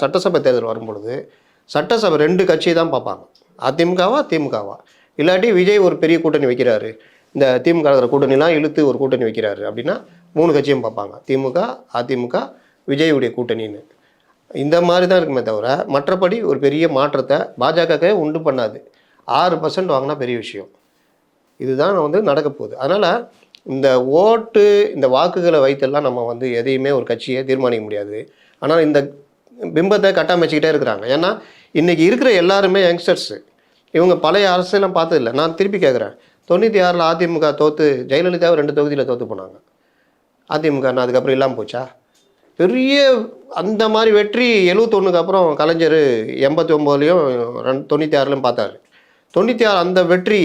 சட்டசபை தேர்தல் வரும்பொழுது சட்டசபை 2 கட்சி தான் பார்ப்பாங்க, அதிமுகவா திமுகவா. இல்லாட்டி விஜய் ஒரு பெரிய கூட்டணி வைக்கிறாரு, இந்த திமுக கூட்டணிலாம் இழுத்து ஒரு கூட்டணி வைக்கிறாரு அப்படின்னா 3 கட்சியும் பார்ப்பாங்க, திமுக அதிமுக விஜயுடைய கூட்டணின்னு. இந்த மாதிரி தான் இருக்குமே தவிர மற்றபடி ஒரு பெரிய மாற்றத்தை பாஜகவே உண்டு பண்ணாது. 6% வாங்கினா பெரிய விஷயம். இதுதான் நடக்க போகுது. அதனால் இந்த ஓட்டு இந்த வாக்குகளை வைத்தெல்லாம் நம்ம வந்து எதையுமே ஒரு கட்சியை தீர்மானிக்க முடியாது. ஆனால் இந்த பிம்பத்தை கட்டமைச்சிக்கிட்டே இருக்கிறாங்க. ஏன்னா இன்றைக்கி இருக்கிற எல்லாருமே யங்ஸ்டர்ஸு. இவங்க பழைய அரசியலாம் பார்த்ததில்ல. நான் திருப்பி கேட்குறேன், 96 அதிமுக தோற்று ஜெயலலிதாவை 2 தொகுதியில் தோற்று போனாங்க. அதிமுக அதுக்கப்புறம் இல்லாமல் போச்சா? பெரிய அந்த மாதிரி வெற்றி 71க்கு அப்புறம் கலைஞர் 89லையும் 96லையும் பார்த்தாரு. 96 அந்த வெற்றி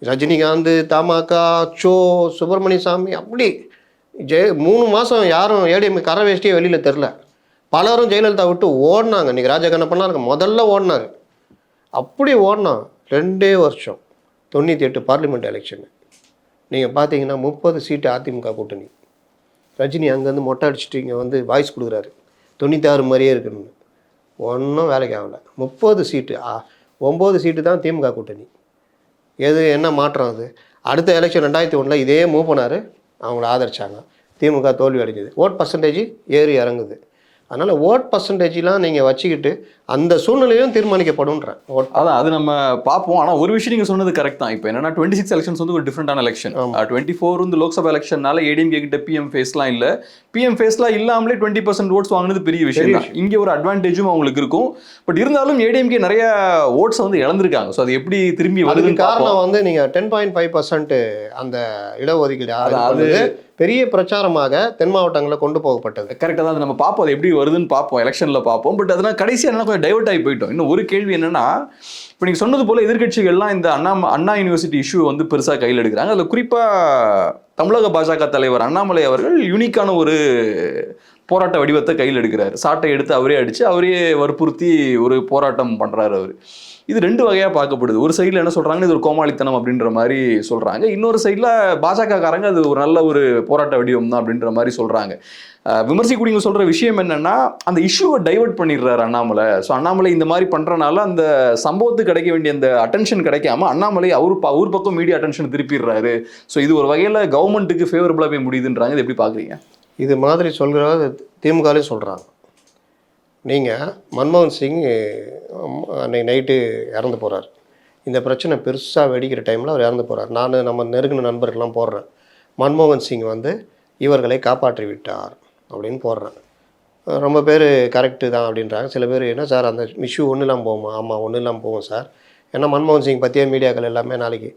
ரஜினிகாந்த், தமாக, சோ, சுப்பிரமணிய சாமி அப்படி 3 மாதம் யாரும் ஏடிஎம் கரை வேஷ்டியே வெளியில் தெரில. பலரும் ஜெயலலிதா விட்டு ஓடினாங்க. இன்றைக்கி ராஜகண்ணப்பன்லாம் இருக்க முதல்ல ஓடினார். அப்படி ஓடினான் 2 வருஷம் 98 பார்லிமெண்ட் எலெக்ஷனு. நீங்கள் பார்த்தீங்கன்னா 30 சீட்டு அதிமுக கூட்டணி. ரஜினி அங்கேருந்து மொட்டை அடிச்சுட்டு இங்கே வந்து வாய்ஸ் கொடுக்குறாரு 96 மாதிரியே இருக்குன்னு. ஒன்றும் வேலைக்கு ஆகலை. 30 சீட்டு 9 சீட்டு தான் திமுக கூட்டணி. எது என்ன மாற்றம் அது? அடுத்த எலெக்ஷன் 2001 இதே மூவ் பண்ணார், அவங்கள ஆதரிச்சாங்க. திமுக தோல்வி அடைஞ்சது. ஓட் பர்சன்டேஜ் ஏறி இறங்குது. அதனால் ஓட் பர்சன்டேஜ்லாம் நீங்கள் வச்சுக்கிட்டு அந்த சூழ்நிலையும் தீர்மானிக்கப்படும்ன்றேன். அதான் அது நம்ம பார்ப்போம். ஆனால் ஒரு விஷயம் நீங்கள் சொன்னது கரெக்ட் தான். இப்போ என்னன்னா 26 எலெக்ஷன்ஸ் வந்து ஒரு டிஃப்ரெண்டான எலெக்ஷன். 24 வந்து லோக்சபா எலெக்ஷன்னால ஏடிஎம்கே கிட்ட பிஎம் ஃபேஸ்லாம் இல்லை. பிஎம் ஃபேஸ்லாம் இல்லாமலே 20% ஓட்ஸ் வாங்கினது பெரிய விஷயம் தான். இங்கே ஒரு அட்வான்டேஜும் அவங்களுக்கு இருக்கும். பட் இருந்தாலும் ஏடிஎம்கே நிறைய ஓட்ஸ் வந்து இழந்திருக்காங்க. ஸோ அது எப்படி திரும்பி வருதுன்னு காரணம் வந்து நீங்கள் 10.5% அந்த இடஒதுக்கீடு அது பெரிய பிரச்சாரமாக தென் மாவட்டங்களில் கொண்டு போகப்பட்டது. கரெக்டாக தான் நம்ம பார்ப்போம், அது எப்படி வருதுன்னு பார்ப்போம், எலெக்ஷனில் பார்ப்போம். பட் அதனால் கடைசியாக என்ன கொஞ்சம் டைவர்ட் ஆகி போயிட்டோம். இன்னும் ஒரு கேள்வி என்னன்னா, இப்போ நீங்கள் சொன்னது போல் எதிர்கட்சிகள்லாம் இந்த அண்ணா யூனிவர்சிட்டி இஷ்யூ வந்து பெருசாக கையில் எடுக்கிறாங்க. அதில் குறிப்பாக தமிழக பாஜக தலைவர் அண்ணாமலை அவர்கள் யூனிக்கான ஒரு போராட்ட வடிவத்தை கையில் எடுக்கிறார். சாட்டை எடுத்து அவரே அடித்து அவரே வற்புறுத்தி ஒரு போராட்டம் பண்ணுறாரு அவர். இது 2 வகையாக பார்க்கப்படுது. ஒரு சைடில் என்ன சொல்கிறாங்க, இது ஒரு கோமாளித்தனம் அப்படின்ற மாதிரி சொல்கிறாங்க. இன்னொரு சைடில் பாஜகக்காரங்க அது ஒரு நல்ல ஒரு போராட்ட வடிவம் தான் அப்படின்ற மாதிரி சொல்கிறாங்க. விமர்சிக்கூடியவங்க சொல்கிற விஷயம் என்னென்னா, அந்த இஷ்யூவை டைவர்ட் பண்ணிடுறாரு அண்ணாமலை. ஸோ அண்ணாமலை இந்த மாதிரி பண்ணுறனால அந்த சம்பவத்துக்கு கிடைக்க வேண்டிய அந்த அட்டென்ஷன் கிடைக்காம அண்ணாமலை அவர் பக்கம் மீடியா அட்டென்ஷன் திருப்பிடுறாரு. ஸோ இது ஒரு வகையில் கவர்மெண்ட்டுக்கு ஃபேவரபுளாக போய் முடியுதுன்றாங்க. இது எப்படி பார்க்குறீங்க? இது மாதிரி சொல்கிறத திமுகலையும் சொல்கிறாங்க. நீங்கள் மன்மோகன் சிங் அன்றைக்கி நைட்டு இறந்து போகிறார். இந்த பிரச்சனை பெருசாக வெடிக்கிற டைமில் அவர் இறந்து போகிறார். நம்ம நெருங்கின நண்பர்கள்லாம் போடுறேன், மன்மோகன் சிங் வந்து இவர்களை காப்பாற்றி விட்டார் அப்படின்னு போடுறேன். ரொம்ப பேர் கரெக்டு தான் அப்படின்றாங்க. சில பேர் என்ன சார் அந்த இஷ்யூ ஒன்றும் இல்லாமல் போகுமா? ஆமாம், ஒன்றும் இல்லாமல் போகும் சார். ஏன்னா மன்மோகன் சிங் பற்றியே மீடியாக்கள் எல்லாமே நாளைக்கு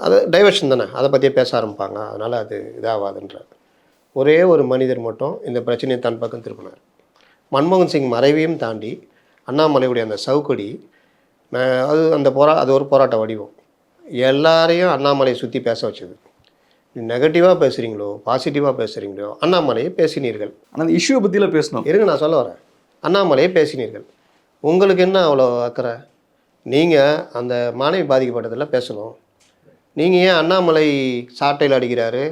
அது டைவர்ஷன் தானே, அதை பற்றியே பேச ஆரம்பிப்பாங்க. அதனால் அது இதாகாதுன்ற ஒரே ஒரு மனிதர் மட்டும் இந்த பிரச்சனையை தன் பக்கம் திருப்பினார். மன்மோகன் சிங் மறைவையும் தாண்டி அண்ணாமலையுடைய அந்த சவுக்கடி அது ஒரு போராட்ட வடிவம். எல்லாரையும் அண்ணாமலையை சுற்றி பேச வச்சது. நெகட்டிவாக பேசுகிறீங்களோ பாசிட்டிவாக பேசுகிறீங்களோ அண்ணாமலையை பேசினீர்கள். ஆனால் அந்த இஷ்யூவை பற்றியில் பேசணும். இருங்க, நான் சொல்ல வரேன். அண்ணாமலையை பேசினீர்கள். உங்களுக்கு என்ன அவ்வளோ அக்கறை? நீங்கள் அந்த மாணவி பாதிக்கப்பட்டதில் பேசணும். நீங்கள் ஏன் அண்ணாமலை சாட்டையில் அடிக்கிறாரு,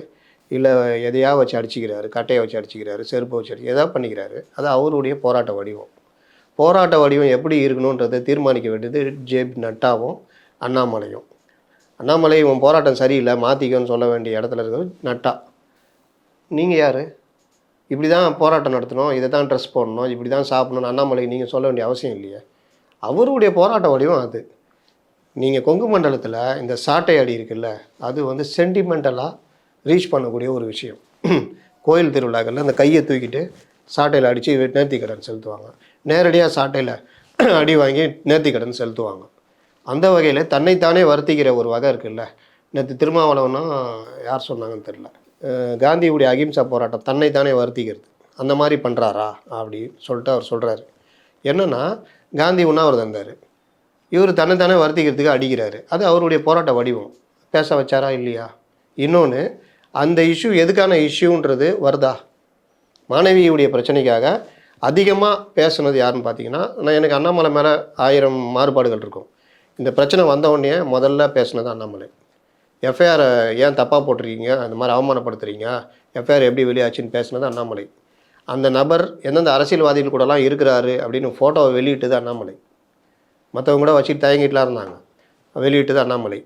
இல்லை எதையாக வச்சு அடிச்சிக்கிறாரு, கட்டையை வச்சு அடிச்சிக்கிறாரு, செருப்பை வச்சு எதாவது பண்ணிக்கிறாரு? அது அவருடைய போராட்ட வடிவம். போராட்ட வடிவம் எப்படி இருக்கணுன்றதை தீர்மானிக்க வேண்டியது ஜேபி நட்டாவும் அண்ணாமலையும். அண்ணாமலை உன் போராட்டம் சரியில்லை மாற்றிக்கன்னு சொல்ல வேண்டிய இடத்துல இருக்கிறது நட்டா. நீங்கள் யார்? இப்படி தான் போராட்டம் நடத்தணும், இதை தான் ட்ரெஸ் போடணும், இப்படி தான் சாப்பிடணும் அண்ணாமலை நீங்கள் சொல்ல வேண்டிய அவசியம் இல்லையே. அவருடைய போராட்ட வடிவம் அது. நீங்கள் கொங்கு மண்டலத்தில் இந்த சாட்டை அடி இருக்குல்ல, அது வந்து சென்டிமெண்டலாக ரீச் பண்ணக்கூடிய ஒரு விஷயம். கோயில் திருவிழாக்களில் அந்த கையை தூக்கிட்டு சாட்டையில் அடித்து நேர்த்தி கடன் செலுத்துவாங்க. நேரடியாக சாட்டையில் அடி வாங்கி நேர்த்தி கடன் செலுத்துவாங்க. அந்த வகையில் தன்னைத்தானே வருத்திக்கிற ஒரு வகை இருக்குல்ல. நேற்று திருமாவளவனா யார் சொன்னாங்கன்னு தெரில, காந்தியுடைய அகிம்சா போராட்டம் தன்னைத்தானே வருத்திக்கிறது அந்த மாதிரி பண்ணுறாரா அப்படின்னு சொல்லிட்டு அவர் சொல்கிறாரு. என்னென்னா காந்தி உண்ணாவிரதம் இருந்தார், இவர் தன்னைத்தானே வருத்திக்கிறதுக்கு அடிக்கிறாரு. அது அவருடைய போராட்ட வடிவம். பேச வச்சாரா இல்லையா? இன்னொன்று, அந்த இஷ்யூ எதுக்கான இஷ்யூன்றது வருதா? மாணவியுடைய பிரச்சனைக்காக அதிகமாக பேசுனது யாருன்னு பார்த்தீங்கன்னா, எனக்கு அண்ணாமலை மேலே 1000 மாறுபாடுகள் இருக்கும். இந்த பிரச்சனை வந்தவுடனே முதல்ல பேசுனது அண்ணாமலை. எஃப்ஐஆரை ஏன் தப்பாக போட்டிருக்கீங்க, அந்த மாதிரி அவமானப்படுத்துறீங்க, எஃப்ஐஆர் எப்படி வெளியாச்சுன்னு பேசுனது அண்ணாமலை. அந்த நபர் எந்தெந்த அரசியல்வாதிகள் கூடலாம் இருக்கிறாரு அப்படின்னு ஃபோட்டோவை வெளியிட்டது அண்ணாமலை. மற்றவங்க கூட வச்சுட்டு தயங்கிட்டுலாம் இருந்தாங்க, வெளியிட்டது அண்ணாமலை.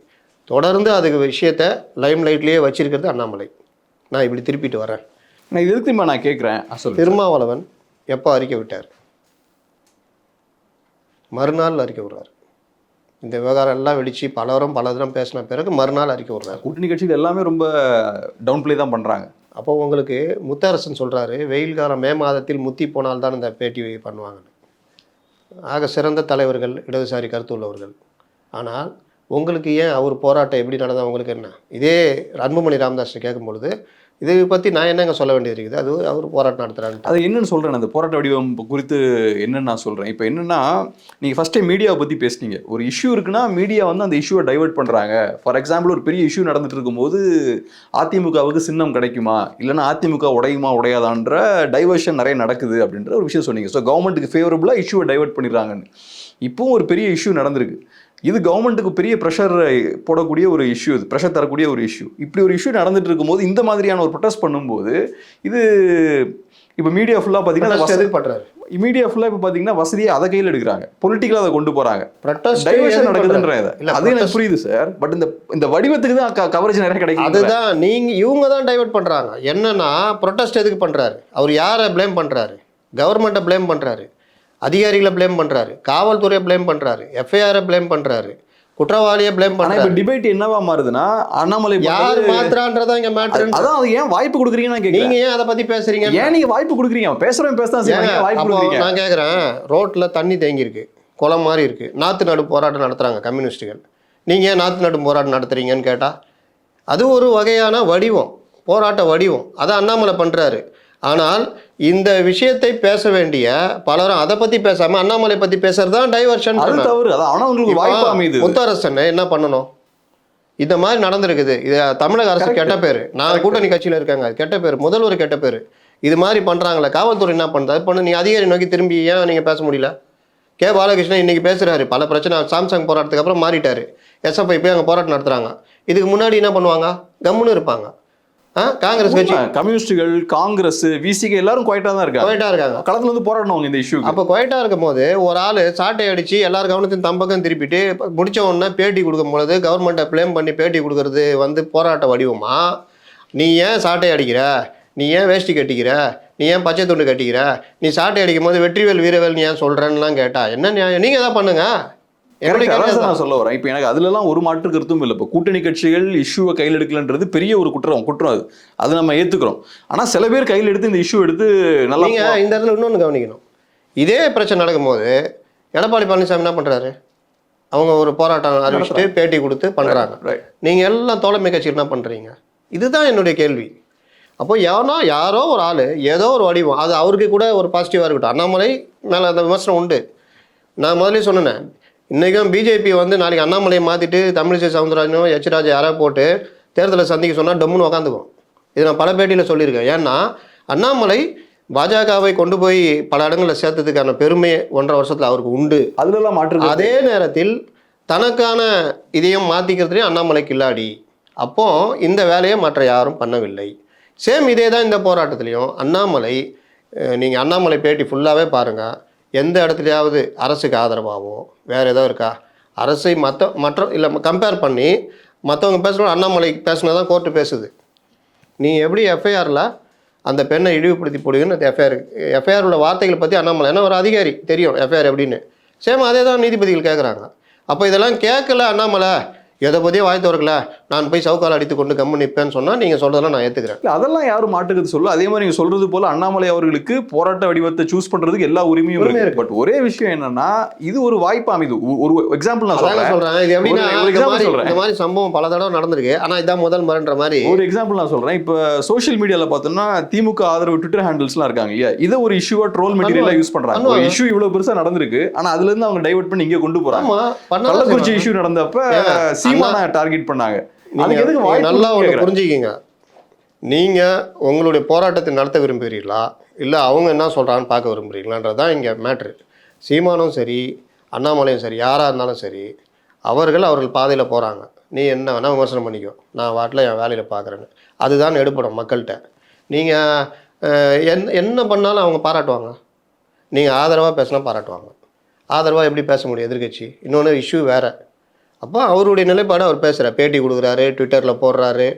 தொடர்ந்து அதுக்கு விஷயத்தை லைம் லைட்லேயே வச்சிருக்கிறது அண்ணாமலை. நான் இப்படி திருப்பிட்டு வரேன். நான் இது திரும்ப நான் கேட்குறேன். திருமாவளவன் எப்போ அறிக்கை விட்டார்? மறுநாள் அறிக்கை விடுறார். இந்த விவகாரம் எல்லாம் வெடிச்சு பலரும் பலதரம் பேசின பிறகு மறுநாள் அறிக்கை விடுறாரு. கூட்டணி கட்சிகள் எல்லாமே ரொம்ப டவுன் ப்ளே தான் பண்ணுறாங்க. அப்போ உங்களுக்கு முத்தரசன் சொல்கிறாரு, வெயில் காலம் மே மாதத்தில் முத்தி போனால் தான் இந்த பேட்டி பண்ணுவாங்கன்னு. ஆக சிறந்த தலைவர்கள், இடதுசாரி கருத்து உள்ளவர்கள். ஆனால் உங்களுக்கு ஏன் அவர் போராட்டம் எப்படி நடந்தால் உங்களுக்கு என்ன? இதே அன்புமணி ராமதாஸ் கேட்கும்பொழுது இதை பற்றி நான் என்னங்க சொல்ல வேண்டியது இருக்குது, அது அவர் போராட்டம் நடத்துகிறாரு. அது என்னன்னு சொல்கிறேன், அந்த போராட்ட வடிவம் குறித்து என்னன்னு நான் சொல்கிறேன். இப்போ என்னென்னா, நீங்கள் ஃபஸ்ட் டைம் மீடியாவை பற்றி பேசுனீங்க. ஒரு இஷ்யூ இருக்குன்னா மீடியா வந்து அந்த இஷ்யூவை டைவர்ட் பண்ணுறாங்க. ஃபார் எக்ஸாம்பிள், ஒரு பெரிய இஷ்யூ நடந்துட்டு இருக்கும்போது அதிமுகவுக்கு சின்னம் கிடைக்குமா, இல்லைன்னா அதிமுக உடையுமா உடையாதான்ற டைவர்ஷன் நிறைய நடக்குது அப்படின்ற ஒரு விஷயம் சொன்னீங்க. ஸோ கவர்மெண்ட்டுக்கு ஃபேவரபுளாக இஷ்யூவை டைவர்ட் பண்ணிடுறாங்கன்னு. இப்போவும் ஒரு பெரிய இஷ்யூ நடந்திருக்கு. இது கவர்மெண்ட்டுக்கு பெரிய ப்ரெஷர் போடக்கூடிய ஒரு இஷ்யூ, இது ப்ரெஷர் தரக்கூடிய ஒரு இஷ்யூ. இப்படி ஒரு இஷ்யூ நடந்துட்டு இருக்கும்போது இந்த மாதிரியான ஒரு ப்ரொட்டஸ்ட் பண்ணும்போது இது இப்போ மீடியா ஃபுல்லாக பார்த்தீங்கன்னா பண்ணுறாரு. மீடியா ஃபுல்லாக இப்போ பார்த்தீங்கன்னா வசதியை அதை கையில் எடுக்கிறாங்க, பொலிட்டிக்கலாக அதை கொண்டு போகிறாங்க, ப்ரொட்டஸ்ட் டைவர்ஷன் நடக்குதுன்றது. அது எனக்கு புரியுது சார். பட் இந்த வடிவத்துக்கு தான் கவரேஜ் நிறைய கிடைக்கும். அதுதான் இவங்க தான் டைவர்ட் பண்ணுறாங்க. என்னன்னா ப்ரொட்டஸ்ட் எதுக்கு பண்ணுறாரு, அவர் யாரை ப்ளேம் பண்ணுறாரு? கவர்மெண்ட்டை ப்ளேம் பண்ணுறாரு, அதிகாரிகளை ப்ளேம் பண்ணுறாரு, காவல்துறையை ப்ளேம் பண்ணுறாரு, எஃப்ஐஆரை ப்ளேம் பண்ணுறாரு, குற்றவாளியை ப்ளேம் பண்ணுறாரு. இப்போ டிபேட் என்னவா மாறுதுன்னா, அண்ணாமலை யார் மாத்திரான்றதா இங்கே மேட்ரு. அதான் அது ஏன் வாய்ப்பு கொடுக்குறீங்கன்னு நான் கேட்குறேன். நீங்கள் ஏன் அதை பற்றி பேசுறீங்க? ஏன் நீங்கள் வாய்ப்பு கொடுக்குறீங்க? பேசுகிறவன் பேசதான் செய்வாங்க, வாய்ப்பு கொடுக்குறீங்க. நான் கேட்குறேன், ரோட்டில் தண்ணி தேங்கியிருக்கு, குளம் மாதிரி இருக்குது, நாற்று நடு போராட்டம் நடத்துகிறாங்க கம்யூனிஸ்ட்டுகள். நீங்கள் ஏன் நாற்று நடு போராட்டம் நடத்துறீங்கன்னு கேட்டால் அது ஒரு வகையான வடிவம், போராட்ட வடிவம். அதை அண்ணாமலை பண்ணுறாரு. ஆனால் இந்த விஷயத்தை பேச வேண்டிய பலரும் அதை பற்றி பேசாமல் அண்ணாமலை பற்றி பேசுறது தான் டைவர்ஷன். முத்தரசன் என்ன பண்ணணும்? இந்த மாதிரி நடந்திருக்குது, இது தமிழக அரசு கெட்ட பேர், நான் கூட்டணி கட்சியில் இருக்காங்க கெட்ட பேர், முதல்வர் கெட்ட பேர், இது மாதிரி பண்ணுறாங்களே, காவல்துறை என்ன பண்ணுறது பண்ணு, நீங்கள் அதிகாரி நோக்கி திரும்பி ஏன் நீங்கள் பேச முடியல? கே பாலகிருஷ்ணன் இன்றைக்கி பேசுகிறாரு, பல பிரச்சனை, சாம்சங் போராட்டத்துக்கு அப்புறம் மாறிட்டார், எஸ்எஃப்ஐ போய் அங்கே போராட்டம் நடத்துகிறாங்க. இதுக்கு முன்னாடி என்ன பண்ணுவாங்க? கம்முன்னு இருப்பாங்க. காங்கிரஸ் கட்சி, கம்யூனிஸ்டுகள், காங்கிரஸ், விசிகே எல்லாரும் குவைட்டா தான் இருக்காங்க, குவைட்டா இருக்காங்க, களத்துல வந்து போராடணும் இந்த இஷ்யூ. அப்போ குவைட்டா இருக்கும் போது ஒரு ஆள் சாட்டை அடிச்சு எல்லாரும் கவனத்தையும் தம்பக்கம் திருப்பிட்டு முடிச்ச உடனே பேட்டி கொடுக்கும் பொழுது கவர்மெண்ட்டை ப்ளேம் பண்ணி பேட்டி கொடுக்கறது வந்து போராட்ட வடிவமா? நீ ஏன் சாட்டை அடிக்கிற, நீ ஏன் வேஷ்டி கட்டிக்கிற, நீ ஏன் பச்சை துண்டு கட்டிக்கிற, நீ சாட்டை அடிக்கும் போது வெற்றிவேல் வீரவேல் நீ ஏன் சொல்கிறேன்னுலாம் கேட்டா என்ன நியாயம்? நீங்கள் தான் பண்ணுங்க. நான் சொல்ல வரேன். இப்போ எனக்கு அதுலலாம் ஒரு மாற்று கருத்தும் இல்லை. இப்போ கூட்டணி கட்சிகள் இஷ்யூவை கையில் எடுக்கலன்றது பெரிய ஒரு குற்றம் அது நம்ம ஏற்றுக்கிறோம். ஆனால் சில பேர் கையில் எடுத்து இந்த இஷ்யூ எடுத்து நல்லா. நீங்கள் இந்த இடத்துல இன்னொன்று கவனிக்கணும். இதே பிரச்சனை நடக்கும்போது எடப்பாடி பழனிசாமி என்ன பண்ணுறாரு? அவங்க ஒரு போராட்டம் அறிவிச்சுட்டு பேட்டி கொடுத்து பண்ணுறாங்க. நீங்கள் எல்லாம் தோழமை கட்சிகள் என்ன பண்ணுறீங்க? இதுதான் என்னுடைய கேள்வி. அப்போ யாரோ ஒரு ஆள் ஏதோ ஒரு வடிவம், அது அவருக்கு கூட ஒரு பாசிட்டிவாக இருக்கட்டும், அண்ணாமலை மேலே அந்த விமர்சனம் உண்டு. நான் முதலே சொன்னேன், இன்றைக்கும் பிஜேபி வந்து நாளைக்கு அண்ணாமலையை மாற்றிட்டு தமிழிசை சவுந்தரராஜனும் ராஜா யாராவது போட்டு தேர்தலை சந்திக்க சொன்னால் டம்முன்னு உக்காந்துக்கும். இது நான் பல பேட்டியில் சொல்லியிருக்கேன். ஏன்னா அண்ணாமலை பாஜகவை கொண்டு போய் பல இடங்களில் சேர்த்ததுக்கான பெருமை 1.5 வருஷத்தில் அவருக்கு உண்டு. அதுலலாம் மாற்று. அதே நேரத்தில் தனக்கான இதையும் மாற்றிக்கிறதுலேயும் அண்ணாமலை கில்லாடி. அப்போ இந்த வேலையை மற்ற யாரும் பண்ணவில்லை. சேம் இதே தான் இந்த போராட்டத்துலேயும் அண்ணாமலை. நீங்கள் அண்ணாமலை பேட்டி ஃபுல்லாகவே பாருங்கள். எந்த இடத்துலையாவது அரசுக்கு ஆதரவாகவோ வேறு ஏதோ இருக்கா? அரசை மற்ற இல்லை கம்பேர் பண்ணி மற்றவங்க பேசுகிறோம், அண்ணாமலை பேசுனா தான் கோர்ட்டு பேசுது. நீ எப்படி எஃப்ஐஆரில் அந்த பெண்ணை இழிவுபடுத்தி போடுவீங்கன்னு அந்த எஃப்ஐஆர் உள்ள வார்த்தைகளை பற்றி அண்ணாமலை, ஏன்னா ஒரு அதிகாரி தெரியும் எஃப்ஐஆர் எப்படின்னு. சேம் அதே தான் நீதிபதிகள் கேட்குறாங்க. அப்போ இதெல்லாம் கேட்கல அண்ணாமலை, எதை பற்றியே வாய் திறக்கல, நான் போய் சவுக்கால் அடித்து கொண்டு கம்மு நிற்பேன்னு சொன்னால் நீங்கள் சொல்கிறதெல்லாம் நான் ஏற்றுக்கிறேன். இல்லை அதெல்லாம் யாரும் மாட்டுக்கிறது சொல்ல. அதே மாதிரி நீங்கள் சொல்கிறது போல் அண்ணாமலை அவர்களுக்கு போராட்ட வடிவத்தை சூஸ் பண்ணுறதுக்கு எல்லா உரிமையும் இருக்கு. பட் ஒரே விஷயம் என்னன்னா, இது ஒரு வாய்ப்பு அமைது. ஒரு எக்ஸாம்பிள் நான் சொல்கிறேன். இது எப்படின்னா இந்த மாதிரி சம்பவம் பல தடவை நடந்திருக்கு, ஆனால் இதான் முதல் முறைன்ற மாதிரி ஒரு எக்ஸாம்பிள் நான் சொல்கிறேன். இப்போ சோஷியல் மீடியாவில் பார்த்தோம்னா திமுக ஆதரவு ட்விட்டர் ஹேண்டில்ஸ்லாம் இருக்காங்க இல்லையா, இதை ஒரு இஷ்யூவாக ட்ரோல் மெட்டீரியலாக யூஸ் பண்ணுறாங்க. ஒரு இஷ்யூ இவ்வளோ பெருசாக நடந்திருக்கு, ஆனால் அதுலேருந்து அவங்க டைவர்ட் பண்ணி இங்கே கொண்டு போகிறாங்க. கள்ளக்குறிச்சி இஷ்யூ நடந்தப்ப சீமானா டார்கெட் பண்ணாங்க. நல்லா ஒன்று புரிஞ்சுக்கிங்க. நீங்கள் உங்களுடைய போராட்டத்தை நடத்த விரும்புகிறீங்களா, இல்லை அவங்க என்ன சொல்கிறான்னு பார்க்க விரும்புகிறீங்களான்றது தான் இங்கே மேட்ரு. சீமானும் சரி அண்ணாமலையும் சரி யாராக இருந்தாலும் சரி அவர்கள் பாதையில் போகிறாங்க. நீ என்ன வேணால் விமர்சனம் பண்ணிக்கோ, நான் வாட்டில் என் வேலையில் பார்க்குறேன்னு. அதுதான் எடுப்படும் மக்கள்கிட்ட. நீங்கள் என்ன பண்ணாலும் அவங்க பாராட்டுவாங்க. நீங்கள் ஆதரவாக பேசினா பாராட்டுவாங்க. ஆதரவாக எப்படி பேச முடியும் எதிர்கட்சி? இன்னொன்று இஷ்யூ வேறு. அப்போ அவருடைய நிலைப்பாடு அவர் பேசுகிறார், பேட்டி கொடுக்குறாரு, ட்விட்டரில் போடுறாரு,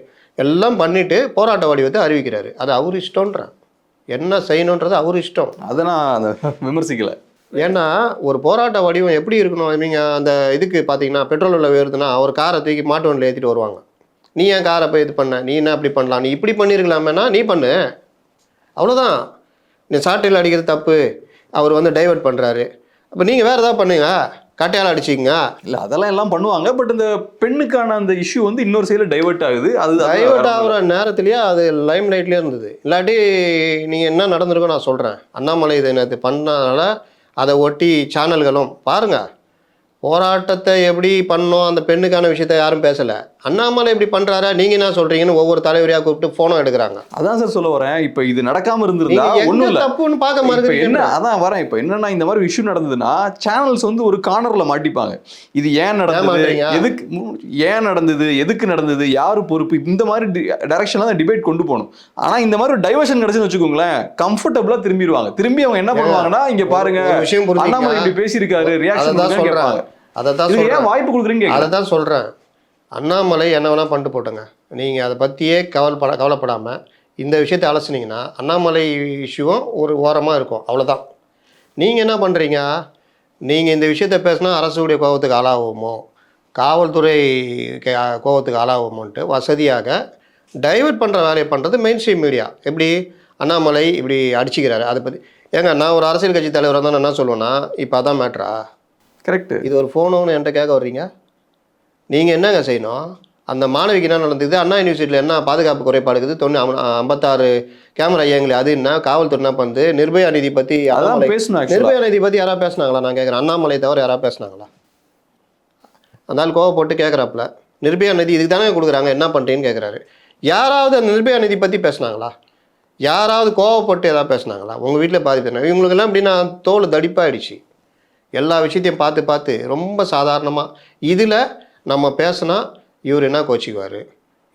எல்லாம் பண்ணிவிட்டு போராட்ட வடிவத்தை அறிவிக்கிறாரு. அது அவர் இஷ்டம்ன்றான். என்ன செய்யணுன்றது அவர் இஷ்டம். அதை நான் விமர்சிக்கலை. ஏன்னா ஒரு போராட்ட வடிவம் எப்படி இருக்கணும், நீங்கள் அந்த இதுக்கு பார்த்தீங்கன்னா பெட்ரோல் விலை உயருதுன்னா ஒரு காரை தூக்கி மாட்டு வண்டியில் ஏற்றிட்டு வருவாங்க. நீ ஏன் காரை போய் இது பண்ண, நீ என்ன அப்படி பண்ணலாம், நீ இப்படி பண்ணியிருக்கலாமேனா நீ பண்ணு, அவ்வளோதான். நீ சாட்டையில் அடிக்கிறது தப்பு, அவர் வந்து டைவர்ட் பண்ணுறாரு, அப்போ நீங்கள் வேறு ஏதாவது பண்ணுங்க, கட்டையால் அடிச்சிங்க. இல்லை அதெல்லாம் எல்லாம் பண்ணுவாங்க. பட் இந்த பெண்ணுக்கான அந்த இஷ்யூ வந்து இன்னொரு சைடில் டைவர்ட் ஆகுது. அது டைவர்ட் ஆகிற நேரத்துலேயே அது லைம் லைட்லேயே இருந்தது. இல்லாட்டி நீங்கள் என்ன நடந்திருக்கோ நான் சொல்கிறேன். அண்ணாமலை இதை நேற்று பண்ணனால அதை ஒட்டி சேனல்களும் பாருங்கள், போராட்டத்தை எப்படி பண்ணோம் அந்த பெண்ணுக்கான விஷயத்த யாரும் பேசலை. அண்ணாமலை இப்படி பண்ணுறாரா, நீங்கள் என்ன சொல்கிறீங்கன்னு ஒவ்வொரு தலைவரையாக கூப்பிட்டு ஃபோனும் எடுக்கிறாங்க. அதான் சார் சொல்ல வரேன். இப்போ இது நடக்காமல் இருந்திருந்தா ஒன்றும் இல்லை, தப்புன்னு பார்க்க மாதிரி என்ன அதான் வரேன். இப்போ என்னன்னா இந்த மாதிரி இஷ்யூ நடந்ததுன்னா சேனல்ஸ் வந்து ஒரு கார்னரில் மாட்டிப்பாங்க. இது ஏன் நடந்தது, எதுக்கு ஏன் நடந்தது, எதுக்கு நடந்தது, யாரு பொறுப்பு, இந்த மாதிரி டைரக்ஷன்ல தான் டிபேட் கொண்டு போகணும். ஆனால் இந்த மாதிரி டைவர்ஷன் கிடைச்சுன்னு வச்சுக்கோங்களேன், கம்ஃபர்டபுளாக திரும்பிடுவாங்க. திரும்பி அவங்க என்ன பண்ணுவாங்கன்னா, இங்க பாருங்க அண்ணாமலை இப்படி பேசியிருக்காரு, ரியாக்ஷன் கேட்பாங்க. அதை தான் சொல்றேன், வாய்ப்பு கொடுக்குறீங்க. அதை தான் சொல்கிறேன். அண்ணாமலை என்ன வேணால் பண்ணிட்டு போட்டுங்க, நீங்கள் அதை பற்றியே கவலைப்படாமல் இந்த விஷயத்தை அலசினீங்கன்னா அண்ணாமலை இஷ்யூவும் ஒரு ஓரமாக இருக்கும், அவ்வளோதான். நீங்கள் என்ன பண்ணுறீங்க, நீங்கள் இந்த விஷயத்தை பேசினா அரசுடைய கோபத்துக்கு ஆளாகுமோ, காவல்துறை கோபத்துக்கு ஆளாகுமோன்ட்டு வசதியாக டைவர்ட் பண்ணுற வேலையை பண்ணுறது மெயின் ஸ்ட்ரீம் மீடியா. எப்படி அண்ணாமலை இப்படி அடிச்சுக்கிறாரு, அதை பற்றி ஏங்க நான் ஒரு அரசியல் கட்சி தலைவராக தான் என்ன சொல்லுவேன்னா, இப்போ அதான் மேட்ரா, கரெக்ட், இது ஒரு ஃபோனோன்னு என்கிட்ட கேட்க வர்றீங்க, நீங்கள் என்னங்க செய்யணும்? அந்த மாணவிக்கு என்ன நடந்தது, அண்ணா யூனிவர்சிட்டியில் என்ன பாதுகாப்பு குறைபாடு இருக்குது, 56 கேமரா ஐயாங்களே, அது என்ன காவல்துறை என்ன பண்ணுது, நிர்பயா நிதி பற்றி நிர்பயா நிதி பற்றி யாராவது பேசினாங்களா? நான் கேட்குறேன், அண்ணாமலை தவிர யாராவது பேசினாங்களா? அதனால் கோவப்பட்டு கேட்குறாப்புல, நிர்பயா நிதி இதுக்கு தானே கொடுக்குறாங்க, என்ன பண்ணுறீங்கன்னு கேட்குறாரு. யாராவது அந்த நிர்பயா நிதி பற்றி பேசினாங்களா? யாராவது கோவப்பட்டு ஏதாவது பேசினாங்களா? உங்கள் வீட்டில் பாதிப்பு இவங்களுக்கெல்லாம் எப்படின்னா தோல் தடிப்பாயிடுச்சு, எல்லா விஷயத்தையும் பார்த்து பார்த்து ரொம்ப சாதாரணமாக. இதில் நம்ம பேசினா இவர் என்ன கோச்சிக்குவார்,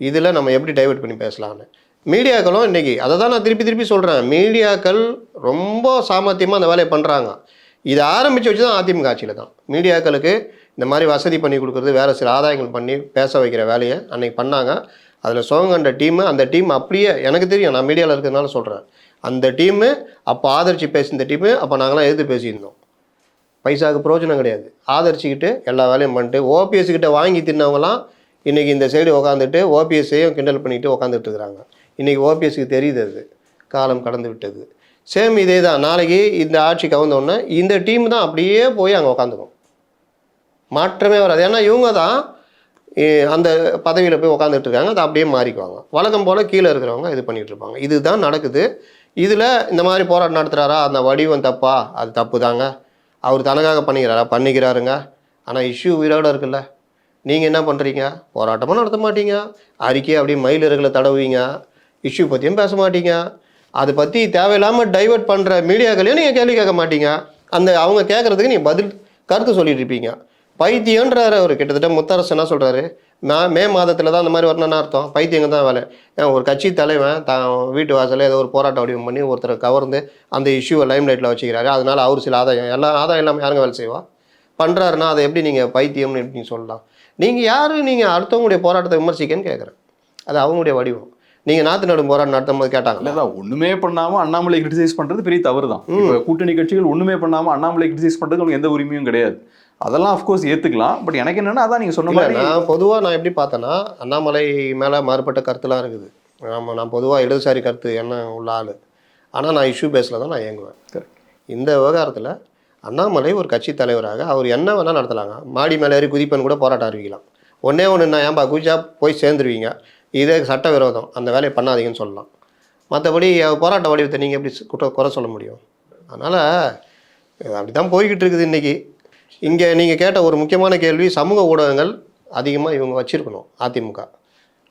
இதில் நம்ம எப்படி டைவர்ட் பண்ணி பேசலான்னு மீடியாக்களும் இன்றைக்கி அதை தான் நான் திருப்பி திருப்பி சொல்கிறேன். மீடியாக்கள் ரொம்ப சாமர்த்தியமாக அந்த வேலையை பண்ணுறாங்க. இதை ஆரம்பித்து வச்சு தான் அதிமுக ஆட்சியில் தான் மீடியாக்களுக்கு இந்த மாதிரி வசதி பண்ணி கொடுக்குறது, வேறு சில ஆதாயங்கள் பண்ணி பேச வைக்கிற வேலையை அன்றைக்கி பண்ணாங்க. அதில் சோகண்ட டீமு, அந்த டீம் அப்படியே எனக்கு தெரியும், நான் மீடியாவில் இருக்கிறதுனால சொல்கிறேன். அந்த டீமு அப்போ ஆதரித்து பேசின டீமு, அப்போ நாங்களாம் எதிர்த்து பேசியிருந்தோம். பைசாவுக்கு பிரோஜனம் கிடையாது, ஆதரிச்சுக்கிட்டு எல்லா வேலையும் பண்ணிட்டு ஓபிஎஸ்கிட்ட வாங்கி தின்னவங்களாம் இன்றைக்கி இந்த சைடு உட்காந்துட்டு ஓபிஎஸ்ஸையும் கிண்டல் பண்ணிட்டு உட்காந்துட்டு இருக்கிறாங்க. இன்றைக்கி ஓபிஎஸ்க்கு தெரியுது அது காலம் கடந்து விட்டது. சேம் இதே தான், நாளைக்கு இந்த ஆட்சி கவுந்தோடனே இந்த டீம் தான் அப்படியே போய் அங்கே உட்காந்துக்கும், மாற்றமே வராது. ஏன்னா இவங்க தான் அந்த பதவியில் போய் உட்காந்துட்டு இருக்காங்க, அதை அப்படியே மாறிக்குவாங்க. வழக்கம் போல் கீழே இருக்கிறவங்க இது பண்ணிகிட்டு இருப்பாங்க. இதுதான் நடக்குது. இதில் இந்த மாதிரி போராட்டம் நடத்துகிறாரா, அந்த வடிவம் தப்பா, அது தப்பு தாங்க. அவர் தனக்காக பண்ணிக்கிறாருங்க. ஆனால் இஷ்யூ உயிரோடு இருக்குல்ல. நீங்கள் என்ன பண்ணுறீங்க, போராட்டமும் நடத்த மாட்டீங்க, அறிக்கை அப்படியே மயிலிறகுல தடவுவீங்க, இஷ்யூ பற்றியும் பேச மாட்டீங்க, அதை பற்றி தேவையில்லாமல் டைவர்ட் பண்ணுற மீடியாக்களையும் நீங்கள் கேள்வி கேட்க மாட்டீங்க. அந்த அவங்க கேட்குறதுக்கு நீங்கள் பதில் கருத்து சொல்லிட்டு இருப்பீங்க. பைத்தியன்றாரு அவர். கிட்டத்தட்ட முத்தரசு என்ன சொல்கிறாரு, மே மாதத்தில் தான் அந்த மாதிரி வரணும்னு அர்த்தம். பைத்தியங்க தான் வேலை. ஒரு கட்சி தலைவன் தான் வீட்டு வாசலில் ஏதோ ஒரு போராட்ட வடிவம் பண்ணி ஒருத்தரை கவர்ந்து அந்த இஷ்யூவை லைம் லைட்டில் வச்சுக்கிறாரு. அதனால் அவர் சில ஆதாயம், எல்லா ஆதாயம் இல்லாமல் யாருங்க வேலை செய்வா பண்ணுறாருன்னா அதை எப்படி நீங்கள் பைத்தியம்னு எப்படி சொல்லலாம்? நீங்கள் யார், நீங்கள் அடுத்தவங்களுடைய போராட்டத்தை விமர்சிக்கன்னு கேட்குறேன். அது அவங்களுடைய வடிவம். நீங்கள் நாற்று நடும் போராட்டம் நடத்தும் போது கேட்டாங்க, இல்லை ஒன்றுமே பண்ணாமல் அண்ணாமலை கிரிட்டிசைஸ் பண்ணுறது பெரிய தவறு தான். இப்போ கூட்டணி கட்சிகள் ஒன்றுமே பண்ணாமல் அண்ணாமலை கிரிட்டிசைஸ் பண்ணுறதுக்கு உங்களுக்கு எந்த உரிமையும் கிடையாது. அதெல்லாம் அஃப்கோர்ஸ் ஏற்றுக்கலாம். பட் எனக்கு என்னென்னா, அதான் நீங்கள் சொன்ன மாதிரி நான் எப்படி பார்த்தேன்னா, அண்ணாமலை மேலே மாறுபட்ட கருத்துலாம் இருக்குது. நான் பொதுவாக இடதுசாரி கருத்து என்ன உள்ள ஆள். ஆனால் நான் இஷ்யூ பேஸில் தான் நான் இயங்குவேன். இந்த விவகாரத்தில் அண்ணாமலை ஒரு கட்சி தலைவராக அவர் என்ன வேணால் நடத்தலாங்க. மாடி மேலே ஏறி குதிப்பேன்னு கூட போராட்டம் அறிவிக்கலாம். ஒன்றே நான் ஏன்பா குதிச்சா போய் சேர்ந்துருவீங்க, இதே சட்டவிரோதம், அந்த வேலையை பண்ணாதீங்கன்னு சொல்லலாம். மற்றபடி போராட்ட வடிவத்தை நீங்கள் எப்படி குறை சொல்ல முடியும்? அதனால் அப்படி தான் போய்கிட்டு இருக்குது இன்றைக்கி. இங்கே நீங்கள் கேட்ட ஒரு முக்கியமான கேள்வி, சமூக ஊடகங்கள் அதிகமாக இவங்க வச்சுருக்கணும் அதிமுக.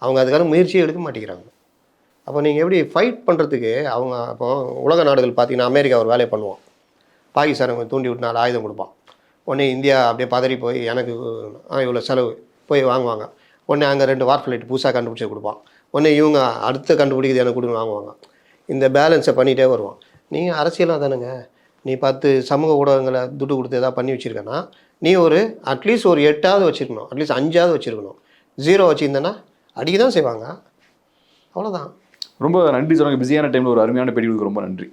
அவங்க அதுக்கான முயற்சியை எடுக்க மாட்டேங்கிறாங்க. அப்போ நீங்கள் எப்படி ஃபைட் பண்ணுறதுக்கு அவங்க, அப்போ உலக நாடுகள் பார்த்தீங்கன்னா அமெரிக்கா ஒரு வேலையை பண்ணுவான், பாகிஸ்தானை கொஞ்சம் தூண்டி விட்டு 4 ஆயுதம் கொடுப்பான். உடனே இந்தியா அப்படியே பதறி போய் எனக்கு இவ்வளோ செலவு போய் வாங்குவாங்க. உடனே அங்கே 2 வார்ஃப்ளைட் புதுசாக கண்டுபிடிச்சி கொடுப்பான். உடனே இவங்க அடுத்து கண்டுபிடிக்கிறது எனக்கு கொடுங்க வாங்குவாங்க. இந்த பேலன்ஸை பண்ணிகிட்டே வருவான். நீங்கள் அரசியலாக தானுங்க, நீ 10 சமூக ஊடகங்களை துட்டு கொடுத்து எதாவது பண்ணி வச்சுருக்கேன்னா நீ ஒரு அட்லீஸ்ட் ஒரு 8ஆவது வச்சுருக்கணும், அட்லீஸ்ட் 5ஆவது வச்சுருக்கணும். 0 வச்சுருந்தேன்னா அடிக்க தான் செய்வாங்க. அவ்வளோதான். ரொம்ப நன்றி சொல்லுங்கள். பிஸியான டைமில் ஒரு அருமையான பேட்டி கொடுக்க ரொம்ப நன்றி.